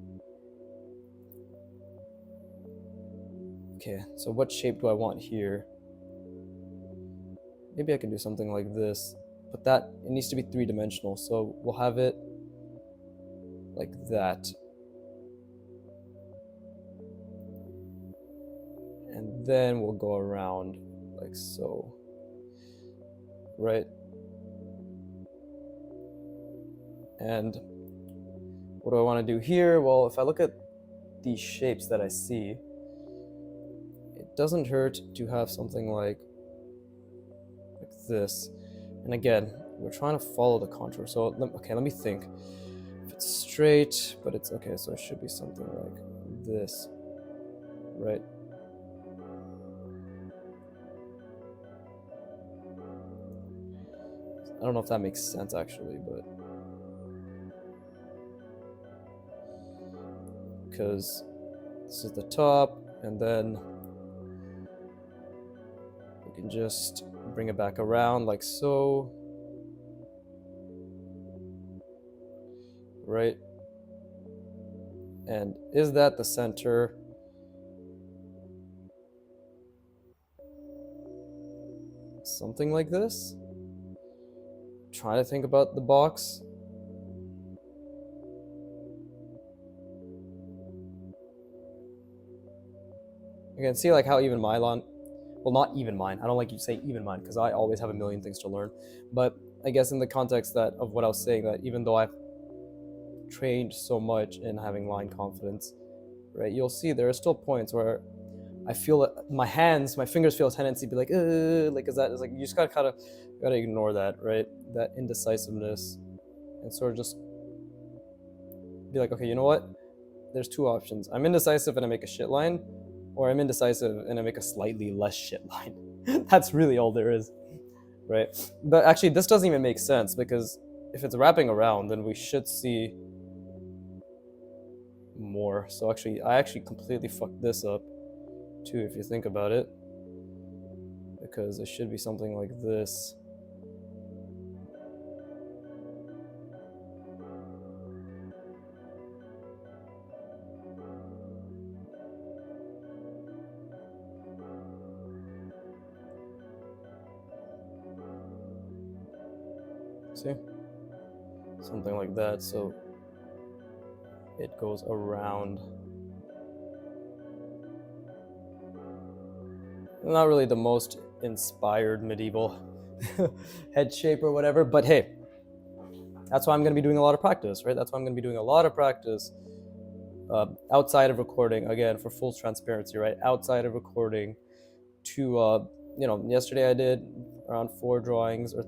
okay, so what shape do I want here? Maybe I can do something like this, but that, it needs to be three-dimensional, so we'll have it like that. And then we'll go around like so, right? And what do I want to do here? Well, if I look at these shapes that I see, it doesn't hurt to have something like this. And again, we're trying to follow the contour. So, okay, let me think. If it's straight, but it's okay, so it should be something like this, right? I don't know if that makes sense actually, but because this is the top, and then we can just bring it back around like so, right? And is that the center? Something like this. Try to think about the box. Again, see like how even my line, well, not even mine. I don't like you say even mine because I always have a million things to learn. But I guess in the context that of what I was saying, that even though I've trained so much in having line confidence, right? You'll see there are still points where I feel that my fingers feel a tendency to be like, is that, it's like, you just gotta ignore that, right? That indecisiveness, and sort of just be like, okay, you know what? There's two options. I'm indecisive and I make a shit line, or I'm indecisive and I make a slightly less shit line. That's really all there is, right? But actually, this doesn't even make sense, because if it's wrapping around, then we should see more. So actually, I actually completely fucked this up too, if you think about it, because it should be something like this. See? Something like that, so it goes around. Not really the most inspired medieval head shape or whatever, but hey, that's why I'm going to be doing a lot of practice, right? That's why I'm going to be doing a lot of practice outside of recording, again, for full transparency, right? Outside of recording to, yesterday I did around 4 drawings of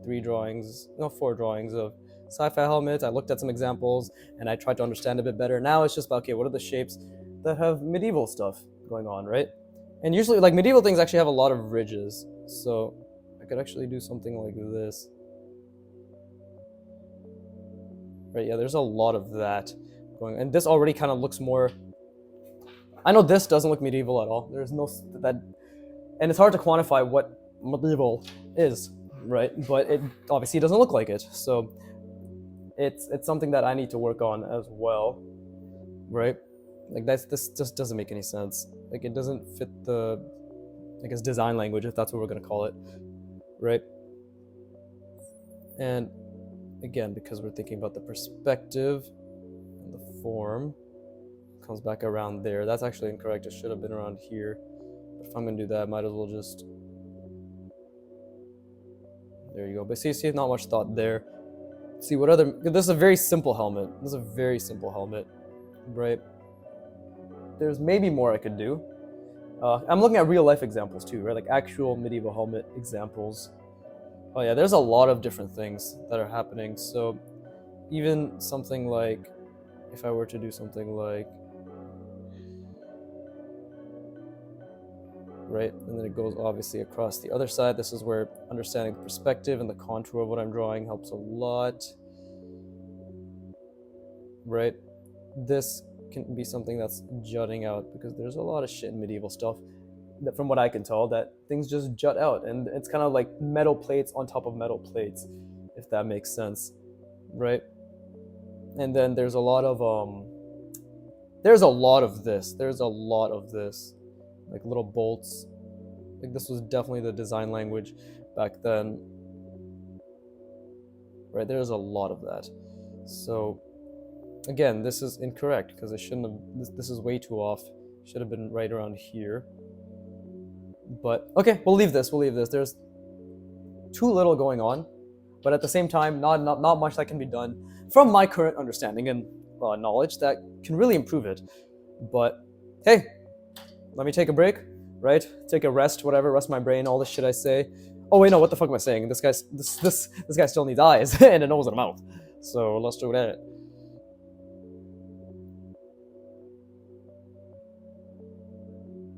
sci-fi helmets. I looked at some examples and I tried to understand a bit better. Now it's just about, okay, what are the shapes that have medieval stuff going on, right? And usually, like, medieval things actually have a lot of ridges, so I could actually do something like this. Right, yeah, there's a lot of that going, and this already kind of looks more. I know this doesn't look medieval at all. There's no that, and it's hard to quantify what medieval is, right? But it obviously doesn't look like it, so it's something that I need to work on as well, right? Like this just doesn't make any sense. Like it doesn't fit the, I guess, design language, if that's what we're gonna call it, right? And again, because we're thinking about the perspective and the form, comes back around there. That's actually incorrect. It should have been around here. But if I'm gonna do that, I might as well just, there you go. But see, not much thought there. See what other, this is a very simple helmet. This is a very simple helmet, right? There's maybe more I could do. I'm looking at real life examples too, right? Like actual medieval helmet examples. Oh yeah, there's a lot of different things that are happening. So even something like, if I were to do something like, right, and then it goes obviously across the other side. This is where understanding the perspective and the contour of what I'm drawing helps a lot, right? This can be something that's jutting out, because there's a lot of shit in medieval stuff that, from what I can tell, that things just jut out, and it's kind of like metal plates on top of metal plates, if that makes sense, right? And then there's a lot of this, like little bolts. Like this was definitely the design language back then, right? There's a lot of that. So again, this is incorrect, because it shouldn't have, this is way too off. Should have been right around here. But okay, we'll leave this. There's too little going on, but at the same time, not much that can be done from my current understanding and knowledge that can really improve it. But hey, let me take a break, right? Take a rest, whatever, rest my brain, all this shit I say. Oh wait, no, what the fuck am I saying? This guy still needs eyes and a nose and a mouth. So let's do that.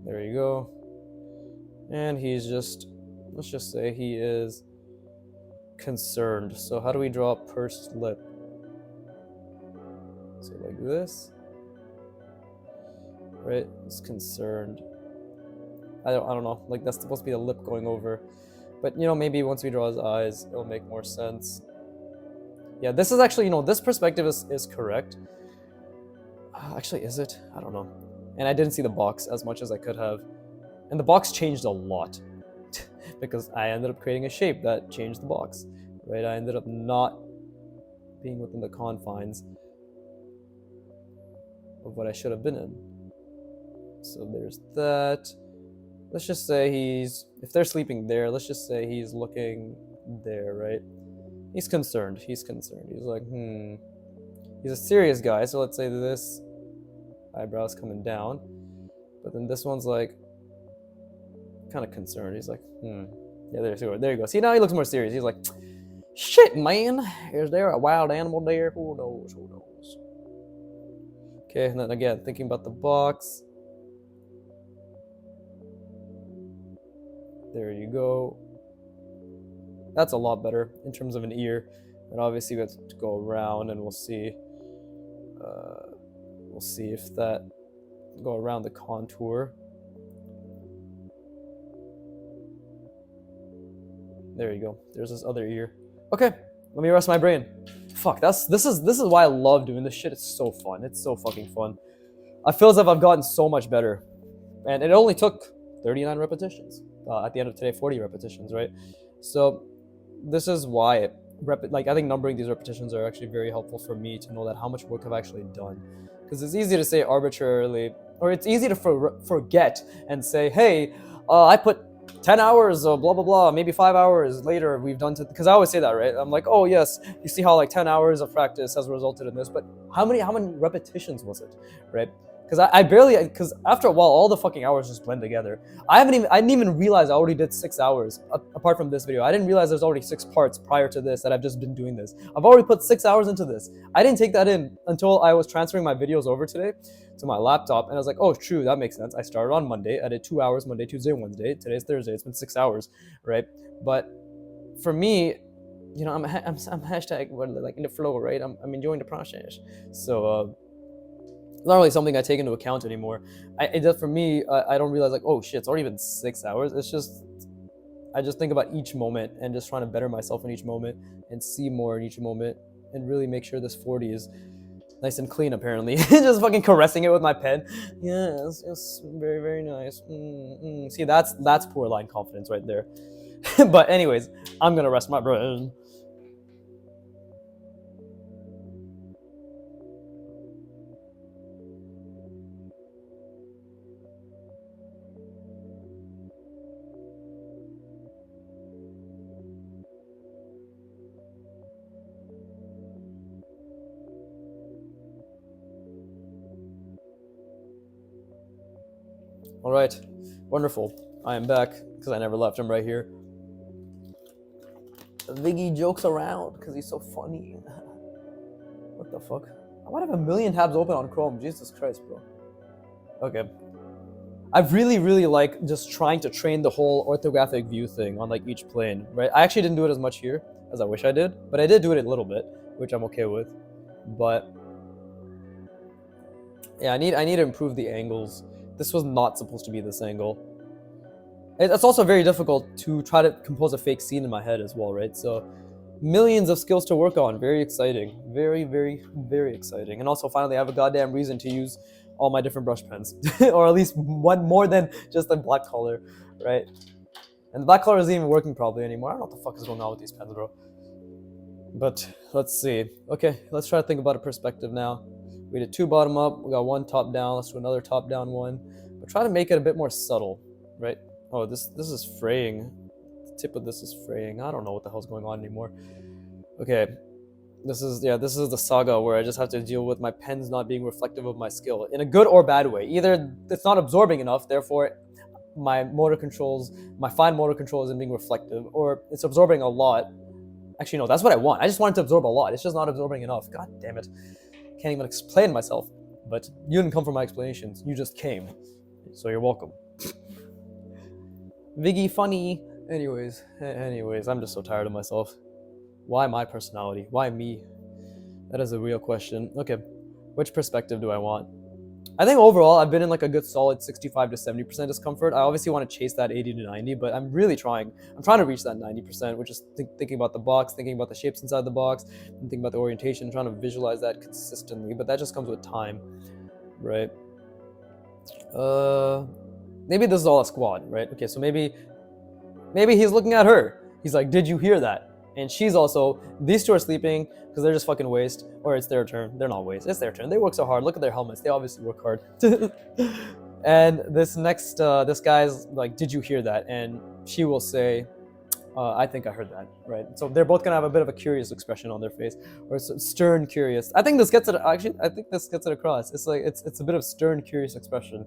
There you go. And he's just, let's just say he is concerned. So how do we draw a pursed lip? So like this, right? He's concerned. I don't know. Like that's supposed to be the lip going over, but maybe once we draw his eyes, it'll make more sense. Yeah, this is actually, this perspective is correct. Actually, is it? I don't know. And I didn't see the box as much as I could have. And the box changed a lot because I ended up creating a shape that changed the box, right? I ended up not being within the confines of what I should have been in. So there's that. Let's just say if they're sleeping there, let's just say he's looking there, right? He's concerned. He's like, He's a serious guy, so let's say this eyebrow's coming down. But then this one's like, kind of concerned. He's like, Yeah, there you go. See, now he looks more serious. He's like, shit, man. Is there a wild animal there? Who knows? Okay, and then again, thinking about the box. There you go. That's a lot better in terms of an ear. And obviously we have to go around and we'll see We'll see if that go around the contour. There you go. There's this other ear. Okay, let me rest my brain. Fuck, this is why I love doing this shit. It's so fun. It's so fucking fun. I feel as if I've gotten so much better, and it only took 39 repetitions. At the end of today, 40 repetitions, right? So this is why I think numbering these repetitions are actually very helpful for me to know that how much work I've actually done, because it's easy to say arbitrarily, or it's easy to forget and say, hey, I put 10 hours, blah blah blah, maybe 5 hours later we've done, because I always say that, right? I'm like, oh yes, you see how like 10 hours of practice has resulted in this, but how many repetitions was it, right? Because I barely, because after a while all the fucking hours just blend together. I didn't even realize I already did 6 hours apart from this video. I didn't realize there's already 6 parts prior to this that I've just been doing this. I've already put 6 hours into this. I didn't take that in until I was transferring my videos over today to my laptop, and I was like, oh true, that makes sense. I started on Monday, I did 2 hours Monday, Tuesday, Wednesday. Today's Thursday, it's been 6 hours, right? But for me, you know, I'm hashtag like in the flow, right? I'm enjoying the process. So it's not really something I take into account anymore. It does for me. I don't realize like, oh shit, it's already been 6 hours. It's just, I just think about each moment and just trying to better myself in each moment and see more in each moment and really make sure this 40 is nice and clean. Apparently, just fucking caressing it with my pen. Yes, it's very very nice. See, that's poor line confidence right there. But anyways, I'm gonna rest my brain. All right, wonderful. I am back because I never left. I'm right here. Viggy jokes around because he's so funny. What the fuck? I might have a million tabs open on Chrome. Jesus Christ, bro. Okay. I really like just trying to train the whole orthographic view thing on like each plane, right? I actually didn't do it as much here as I wish I did, but I did do it a little bit, which I'm okay with. But yeah, I need to improve the angles. This was not supposed to be this angle. It's also very difficult to try to compose a fake scene in my head as well, right? So millions of skills to work on. Very exciting. Very, very, very exciting. And also finally I have a goddamn reason to use all my different brush pens. Or at least one more than just a black color, right? And the black color isn't even working properly anymore. I don't know what the fuck is going on with these pens, bro. But let's see. Okay, let's try to think about a perspective now. We did 2 bottom up, we got 1 top down, let's do another top down one. But try to make it a bit more subtle, right? Oh, this is fraying. The tip of this is fraying. I don't know what the hell's going on anymore. Okay. This is the saga where I just have to deal with my pens not being reflective of my skill in a good or bad way. Either it's not absorbing enough, therefore my fine motor control isn't being reflective, or it's absorbing a lot. Actually, no, that's what I want. I just want it to absorb a lot. It's just not absorbing enough. God damn it. Can't even explain myself. But you didn't come for my explanations. You just came. So you're welcome. Viggy funny. Anyways, I'm just so tired of myself. Why my personality? Why me? That is a real question. Okay, which perspective do I want? I think overall I've been in like a good solid 65 to 70% discomfort. I obviously want to chase that 80 to 90, but I'm really trying. I'm trying to reach that 90%, which is thinking about the box, thinking about the shapes inside the box, and thinking about the orientation, trying to visualize that consistently. But that just comes with time, right? Maybe this is all a squad, right? Okay, so maybe he's looking at her. He's like, did you hear that? And she's also, these two are sleeping because they're just fucking waste, or it's their turn. They're not waste, it's their turn. They work so hard. Look at their helmets. They obviously work hard. And this guy's like, did you hear that? And she will say, I think I heard that, right? So they're both gonna have a bit of a curious expression on their face, or stern, curious. I think this gets it. Actually, I think this gets it across. It's like it's a bit of stern, curious expression.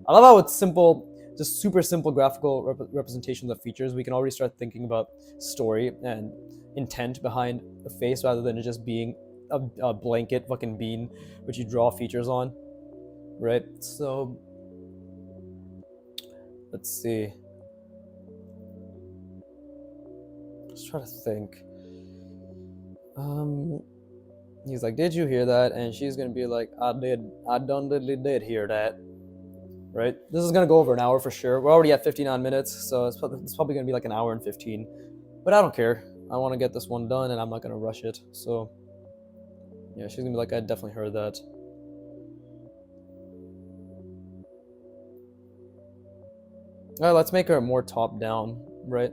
I love how it's simple, just super simple graphical representations of features. We can already start thinking about story and intent behind the face, rather than it just being a blanket fucking bean which you draw features on, right? So let's see. Let's try to think. He's like, did you hear that? And she's gonna be like, I did hear that. Right? This is gonna go over an hour for sure. We're already at 59 minutes, so it's probably gonna be like an hour and 15. But I don't care. I want to get this one done, and I'm not gonna rush it. So yeah, she's gonna be like, I definitely heard that. All right, let's make her more top down, right?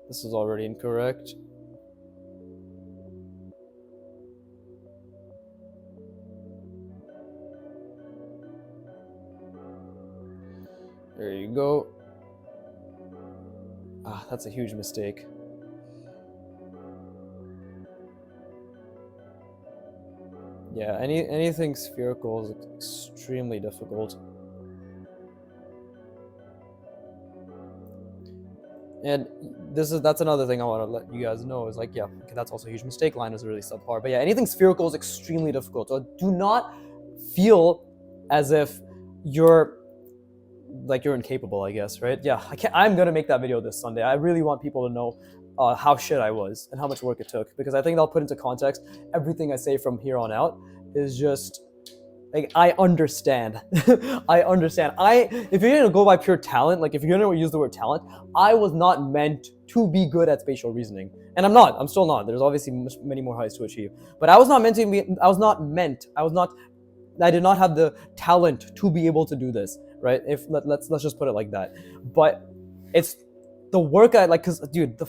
This is already incorrect. There you go. Ah, that's a huge mistake. Yeah, anything spherical is extremely difficult. And that's another thing I want to let you guys know is like, yeah, okay, that's also a huge mistake. Line is really subpar. But yeah, anything spherical is extremely difficult. So do not feel as if you're incapable, I guess, right? Yeah, I'm gonna make that video this Sunday. I really want people to know how shit I was and how much work it took, because I think that'll put into context everything I say from here on out is just like, I understand. I understand. If you're gonna go by pure talent, like if you're gonna use the word talent, I was not meant to be good at spatial reasoning, and I'm not. I'm still not. There's obviously many more heights to achieve, but I was not meant to be. I was not meant. I did not have the talent to be able to do this, right? Let's just put it like that. But it's the work I like, cause dude,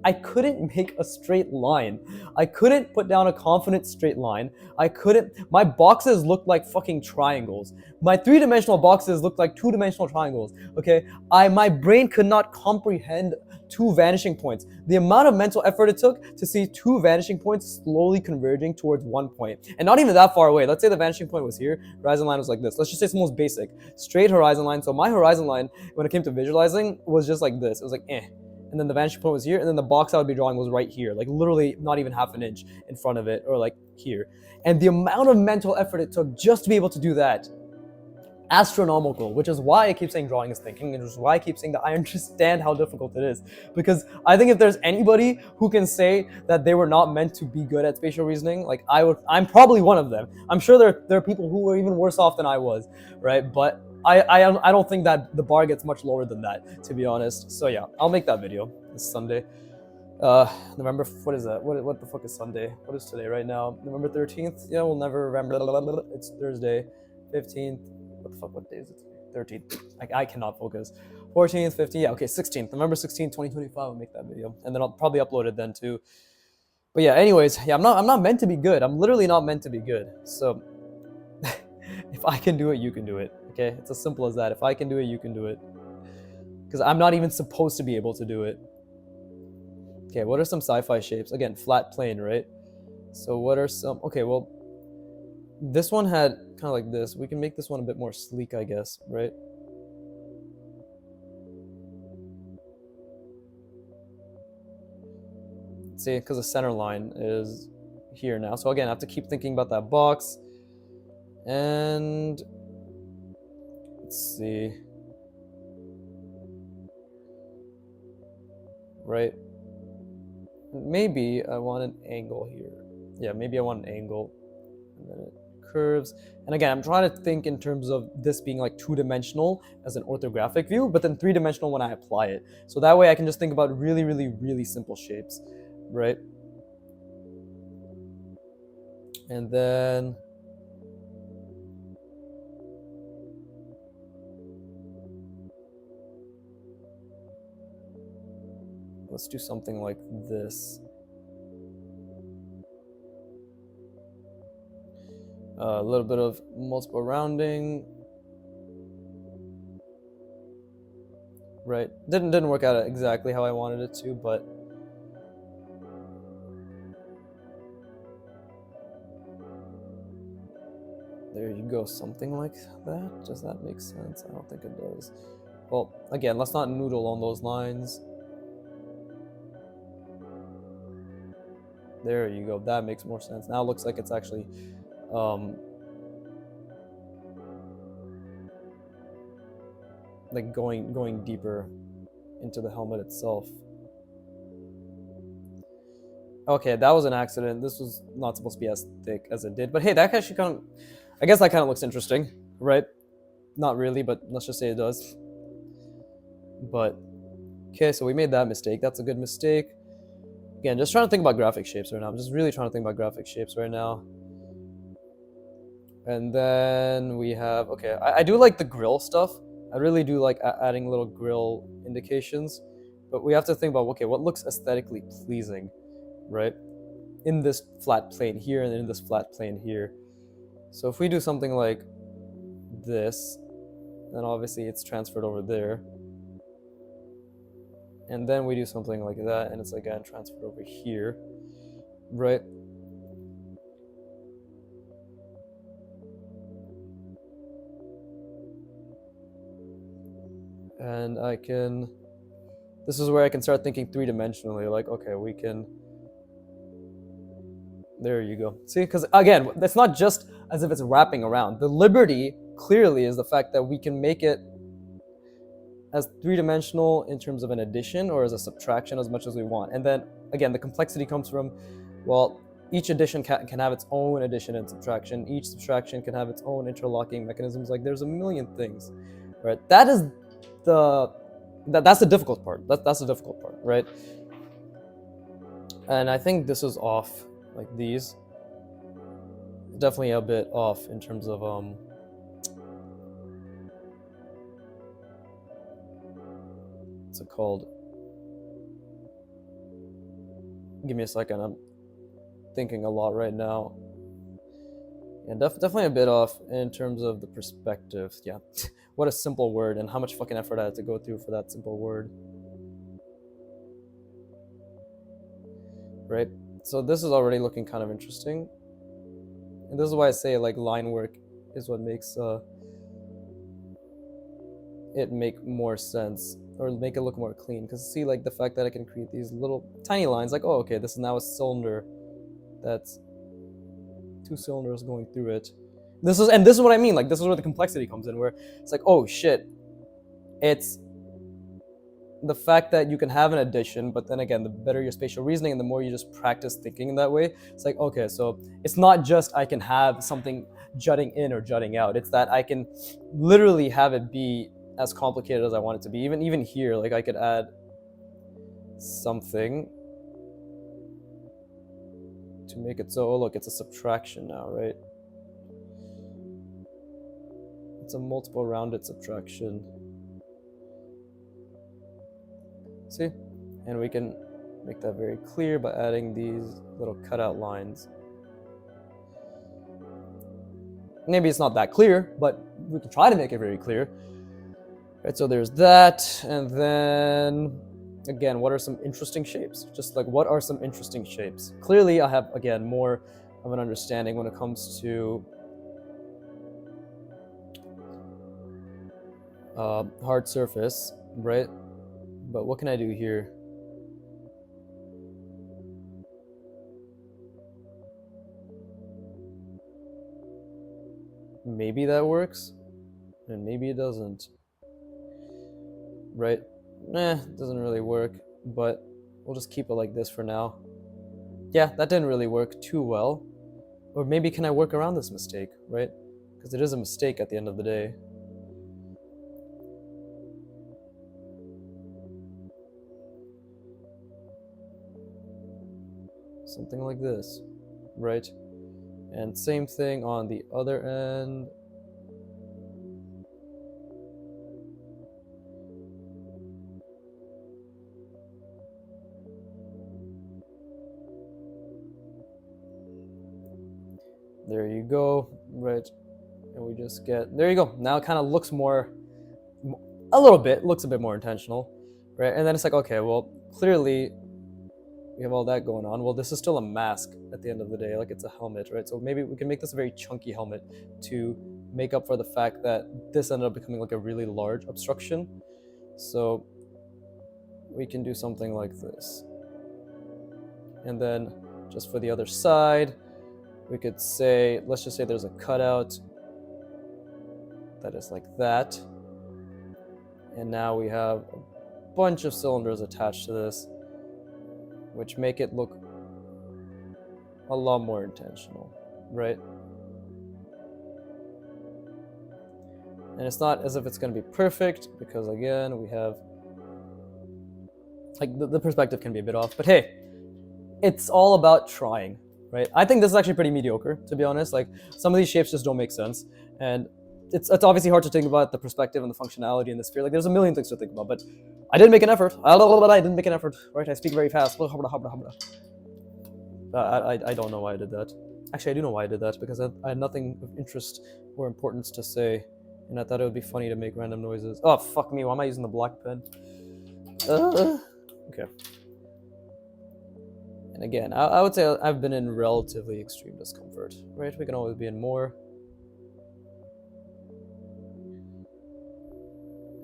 I couldn't make a straight line. I couldn't put down a confident straight line. My boxes looked like fucking triangles. My three-dimensional boxes looked like two-dimensional triangles, okay? My brain could not comprehend two vanishing points. The amount of mental effort it took to see two vanishing points slowly converging towards one point. And not even that far away. Let's say the vanishing point was here, horizon line was like this. Let's just say it's the most basic. Straight horizon line. So my horizon line, when it came to visualizing, was just like this. It was like, eh. And then the vanishing point was here, and then the box I would be drawing was right here, like literally not even half an inch in front of it, or like here. And the amount of mental effort it took just to be able to do that, astronomical, which is why I keep saying drawing is thinking, and which is why I keep saying that I understand how difficult it is. Because I think if there's anybody who can say that they were not meant to be good at spatial reasoning, like I'm probably one of them. I'm sure there are people who were even worse off than I was, right? But I don't think that the bar gets much lower than that, to be honest. So yeah, I'll make that video this Sunday. November, what is that? What the fuck is Sunday? What is today right now? November 13th? Yeah, we'll never remember. It's Thursday. 15th. What the fuck? What day is it? 13th. I cannot focus. 14th, 15th. Yeah, okay, 16th. November 16th, 2025. I'll make that video, and then I'll probably upload it then too. But yeah, anyways, yeah, I'm not meant to be good. I'm literally not meant to be good. So if I can do it, you can do it. Okay, it's as simple as that. If I can do it, you can do it. Because I'm not even supposed to be able to do it. Okay, what are some sci-fi shapes? Again, flat plane, right? So what are some? Okay, well, this one had kind of like this. We can make this one a bit more sleek, I guess, right? See, because the center line is here now. So again, I have to keep thinking about that box. And let's see. Right? Maybe I want an angle here. Yeah, maybe I want an angle. And then it curves. And again, I'm trying to think in terms of this being like two-dimensional as an orthographic view, but then three-dimensional when I apply it. So that way I can just think about really, really, really simple shapes, right? And then let's do something like this. A little bit of multiple rounding. Right, didn't work out exactly how I wanted it to, but there you go, something like that. Does that make sense? I don't think it does. Well, again, let's not noodle on those lines. There you go, that makes more sense. Now it looks like it's actually like going deeper into the helmet itself. Okay, that was an accident. This was not supposed to be as thick as it did. But hey, that actually kind of, I guess that kind of looks interesting, right? Not really, but let's just say it does. But, okay, so we made that mistake. That's a good mistake. Again, just trying to think about graphic shapes right now. I'm just really trying to think about graphic shapes right now. And then we have, okay, I do like the grill stuff. I really do like adding little grill indications. But we have to think about, okay, what looks aesthetically pleasing, right? In this flat plane here and in this flat plane here. So if we do something like this, then obviously it's transferred over there. And then we do something like that, and it's again transferred over here, right? And I can, this is where I can start thinking three-dimensionally, like, okay, we can, there you go. See, because again, it's not just as if it's wrapping around. The liberty clearly is the fact that we can make it as three-dimensional in terms of an addition or as a subtraction as much as we want. And then again, the complexity comes from, well, each addition can have its own addition and subtraction. Each subtraction can have its own interlocking mechanisms. Like there's a million things, right? That is that's the difficult part. That's the difficult part, right? And I think this is off, like these. Definitely a bit off in terms of what's it called? Give me a second. I'm thinking a lot right now. Yeah, definitely a bit off in terms of the perspective. Yeah, what a simple word, and how much fucking effort I had to go through for that simple word. Right? So this is already looking kind of interesting. And this is why I say like line work is what makes it make more sense, or make it look more clean. Because see, like the fact that I can create these little tiny lines, like, oh, okay, this is now a cylinder that's two cylinders going through it. This is what I mean. Like this is where the complexity comes in, where it's like, oh shit, it's the fact that you can have an addition, but then again, the better your spatial reasoning and the more you just practice thinking in that way, it's like, okay, so it's not just I can have something jutting in or jutting out. It's that I can literally have it be as complicated as I want it to be. Even here, like I could add something to make it so, oh look, it's a subtraction now, right? It's a multiple rounded subtraction. See? And we can make that very clear by adding these little cutout lines. Maybe it's not that clear, but we can try to make it very clear. Right, so there's that, and then again, what are some interesting shapes? Just like, what are some interesting shapes? Clearly, I have, again, more of an understanding when it comes to hard surface, right? But what can I do here? Maybe that works, and maybe it doesn't. Right? It doesn't really work, but we'll just keep it like this for now. Yeah, that didn't really work too well. Or maybe can I work around this mistake, right? Because it is a mistake at the end of the day. Something like this, right? And same thing on the other end. There you go, right? And we just get, there you go. Now it kind of looks more, a little bit, looks a bit more intentional, right? And then it's like, okay, well, clearly we have all that going on. Well, this is still a mask at the end of the day, like it's a helmet, right? So maybe we can make this a very chunky helmet to make up for the fact that this ended up becoming like a really large obstruction. So we can do something like this. And then just for the other side, we could say, let's just say there's a cutout that is like that. And now we have a bunch of cylinders attached to this, which make it look a lot more intentional, right? And it's not as if it's going to be perfect, because again, we have, like, the perspective can be a bit off, but hey, it's all about trying, right? I think this is actually pretty mediocre, to be honest. Like, some of these shapes just don't make sense, and it's obviously hard to think about the perspective and the functionality in the sphere. Like, there's a million things to think about, but I didn't make an effort. I didn't make an effort, right? I speak very fast. I don't know why I did that. Actually, I do know why I did that, because I had nothing of interest or importance to say, and I thought it would be funny to make random noises. Oh, fuck me, why am I using the black pen? Okay. And again, I would say I've been in relatively extreme discomfort, right? We can always be in more.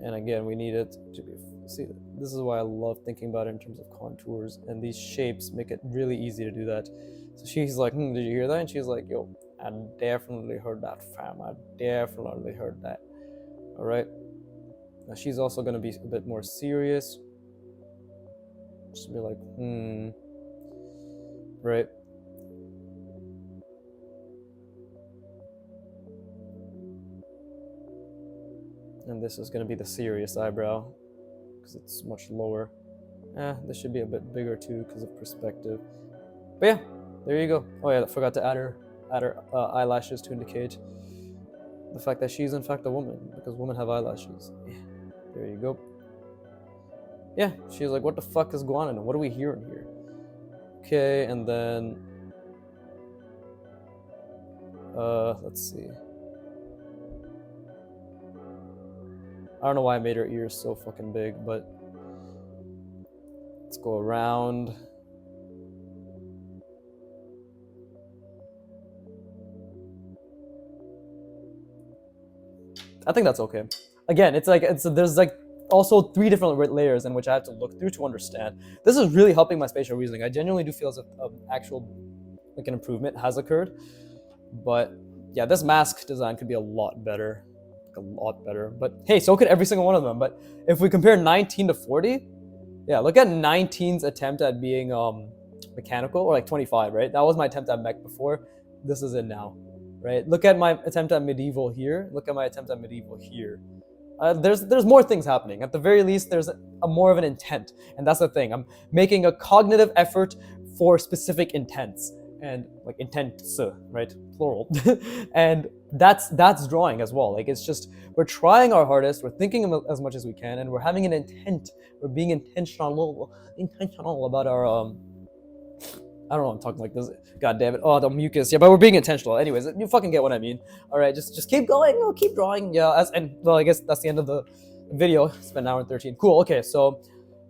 And again, we need it to be, see, this is why I love thinking about it in terms of contours, and these shapes make it really easy to do that. So she's like, did you hear that? And she's like, yo, I definitely heard that, fam. I definitely heard that. All right. Now she's also going to be a bit more serious. Just be like, right. And this is going to be the serious eyebrow, because it's much lower. This should be a bit bigger too, because of perspective. But yeah, there you go. Oh yeah, I forgot to add her eyelashes to indicate the fact that she's in fact a woman, because women have eyelashes. Yeah, there you go. Yeah, she's like, what the fuck is going on? What are we hearing here? Okay, and then let's see. I don't know why I made her ears so fucking big, but let's go around. I think that's okay. Again, it's like there's like also 3 different layers in which I have to look through to understand. This is really helping my spatial reasoning. I genuinely do feel as if actual like an improvement has occurred. But yeah, this mask design could be a lot better. A lot better, but hey, so could every single one of them. But if we compare 19 to 40, yeah, look at 19's attempt at being mechanical, or like 25, right? That was my attempt at mech before. This is it now, right? Look at my attempt at medieval here. Look at my attempt at medieval here. There's more things happening. At the very least, there's a more of an intent, and that's the thing. I'm making a cognitive effort for specific intents, and like intents, right, plural. And that's drawing as well. Like, it's just, we're trying our hardest, we're thinking as much as we can, and we're having an intent. We're being intentional about our I don't know, I'm talking like this. God damn it. Oh, the mucus. Yeah, but we're being intentional. Anyways, you fucking get what I mean. All right, just keep going. Oh, keep drawing. Yeah, and well, I guess that's the end of the video. It's been an hour and 13. Cool. Okay, so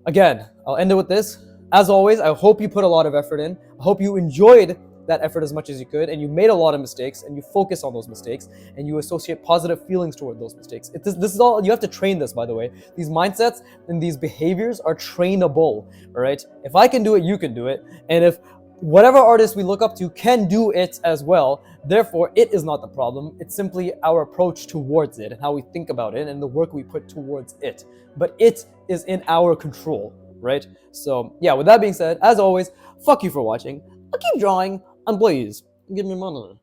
again, I'll end it with this. As always, I hope you put a lot of effort in. I hope you enjoyed that effort as much as you could, and you made a lot of mistakes, and you focus on those mistakes, and you associate positive feelings toward those mistakes. This is all, you have to train this, by the way. These mindsets and these behaviors are trainable, all right? If I can do it, you can do it. And if whatever artist we look up to can do it as well, therefore it is not the problem. It's simply our approach towards it, and how we think about it, and the work we put towards it. But it is in our control, right? So yeah, with that being said, as always, fuck you for watching. I'll keep drawing, and please, give me money.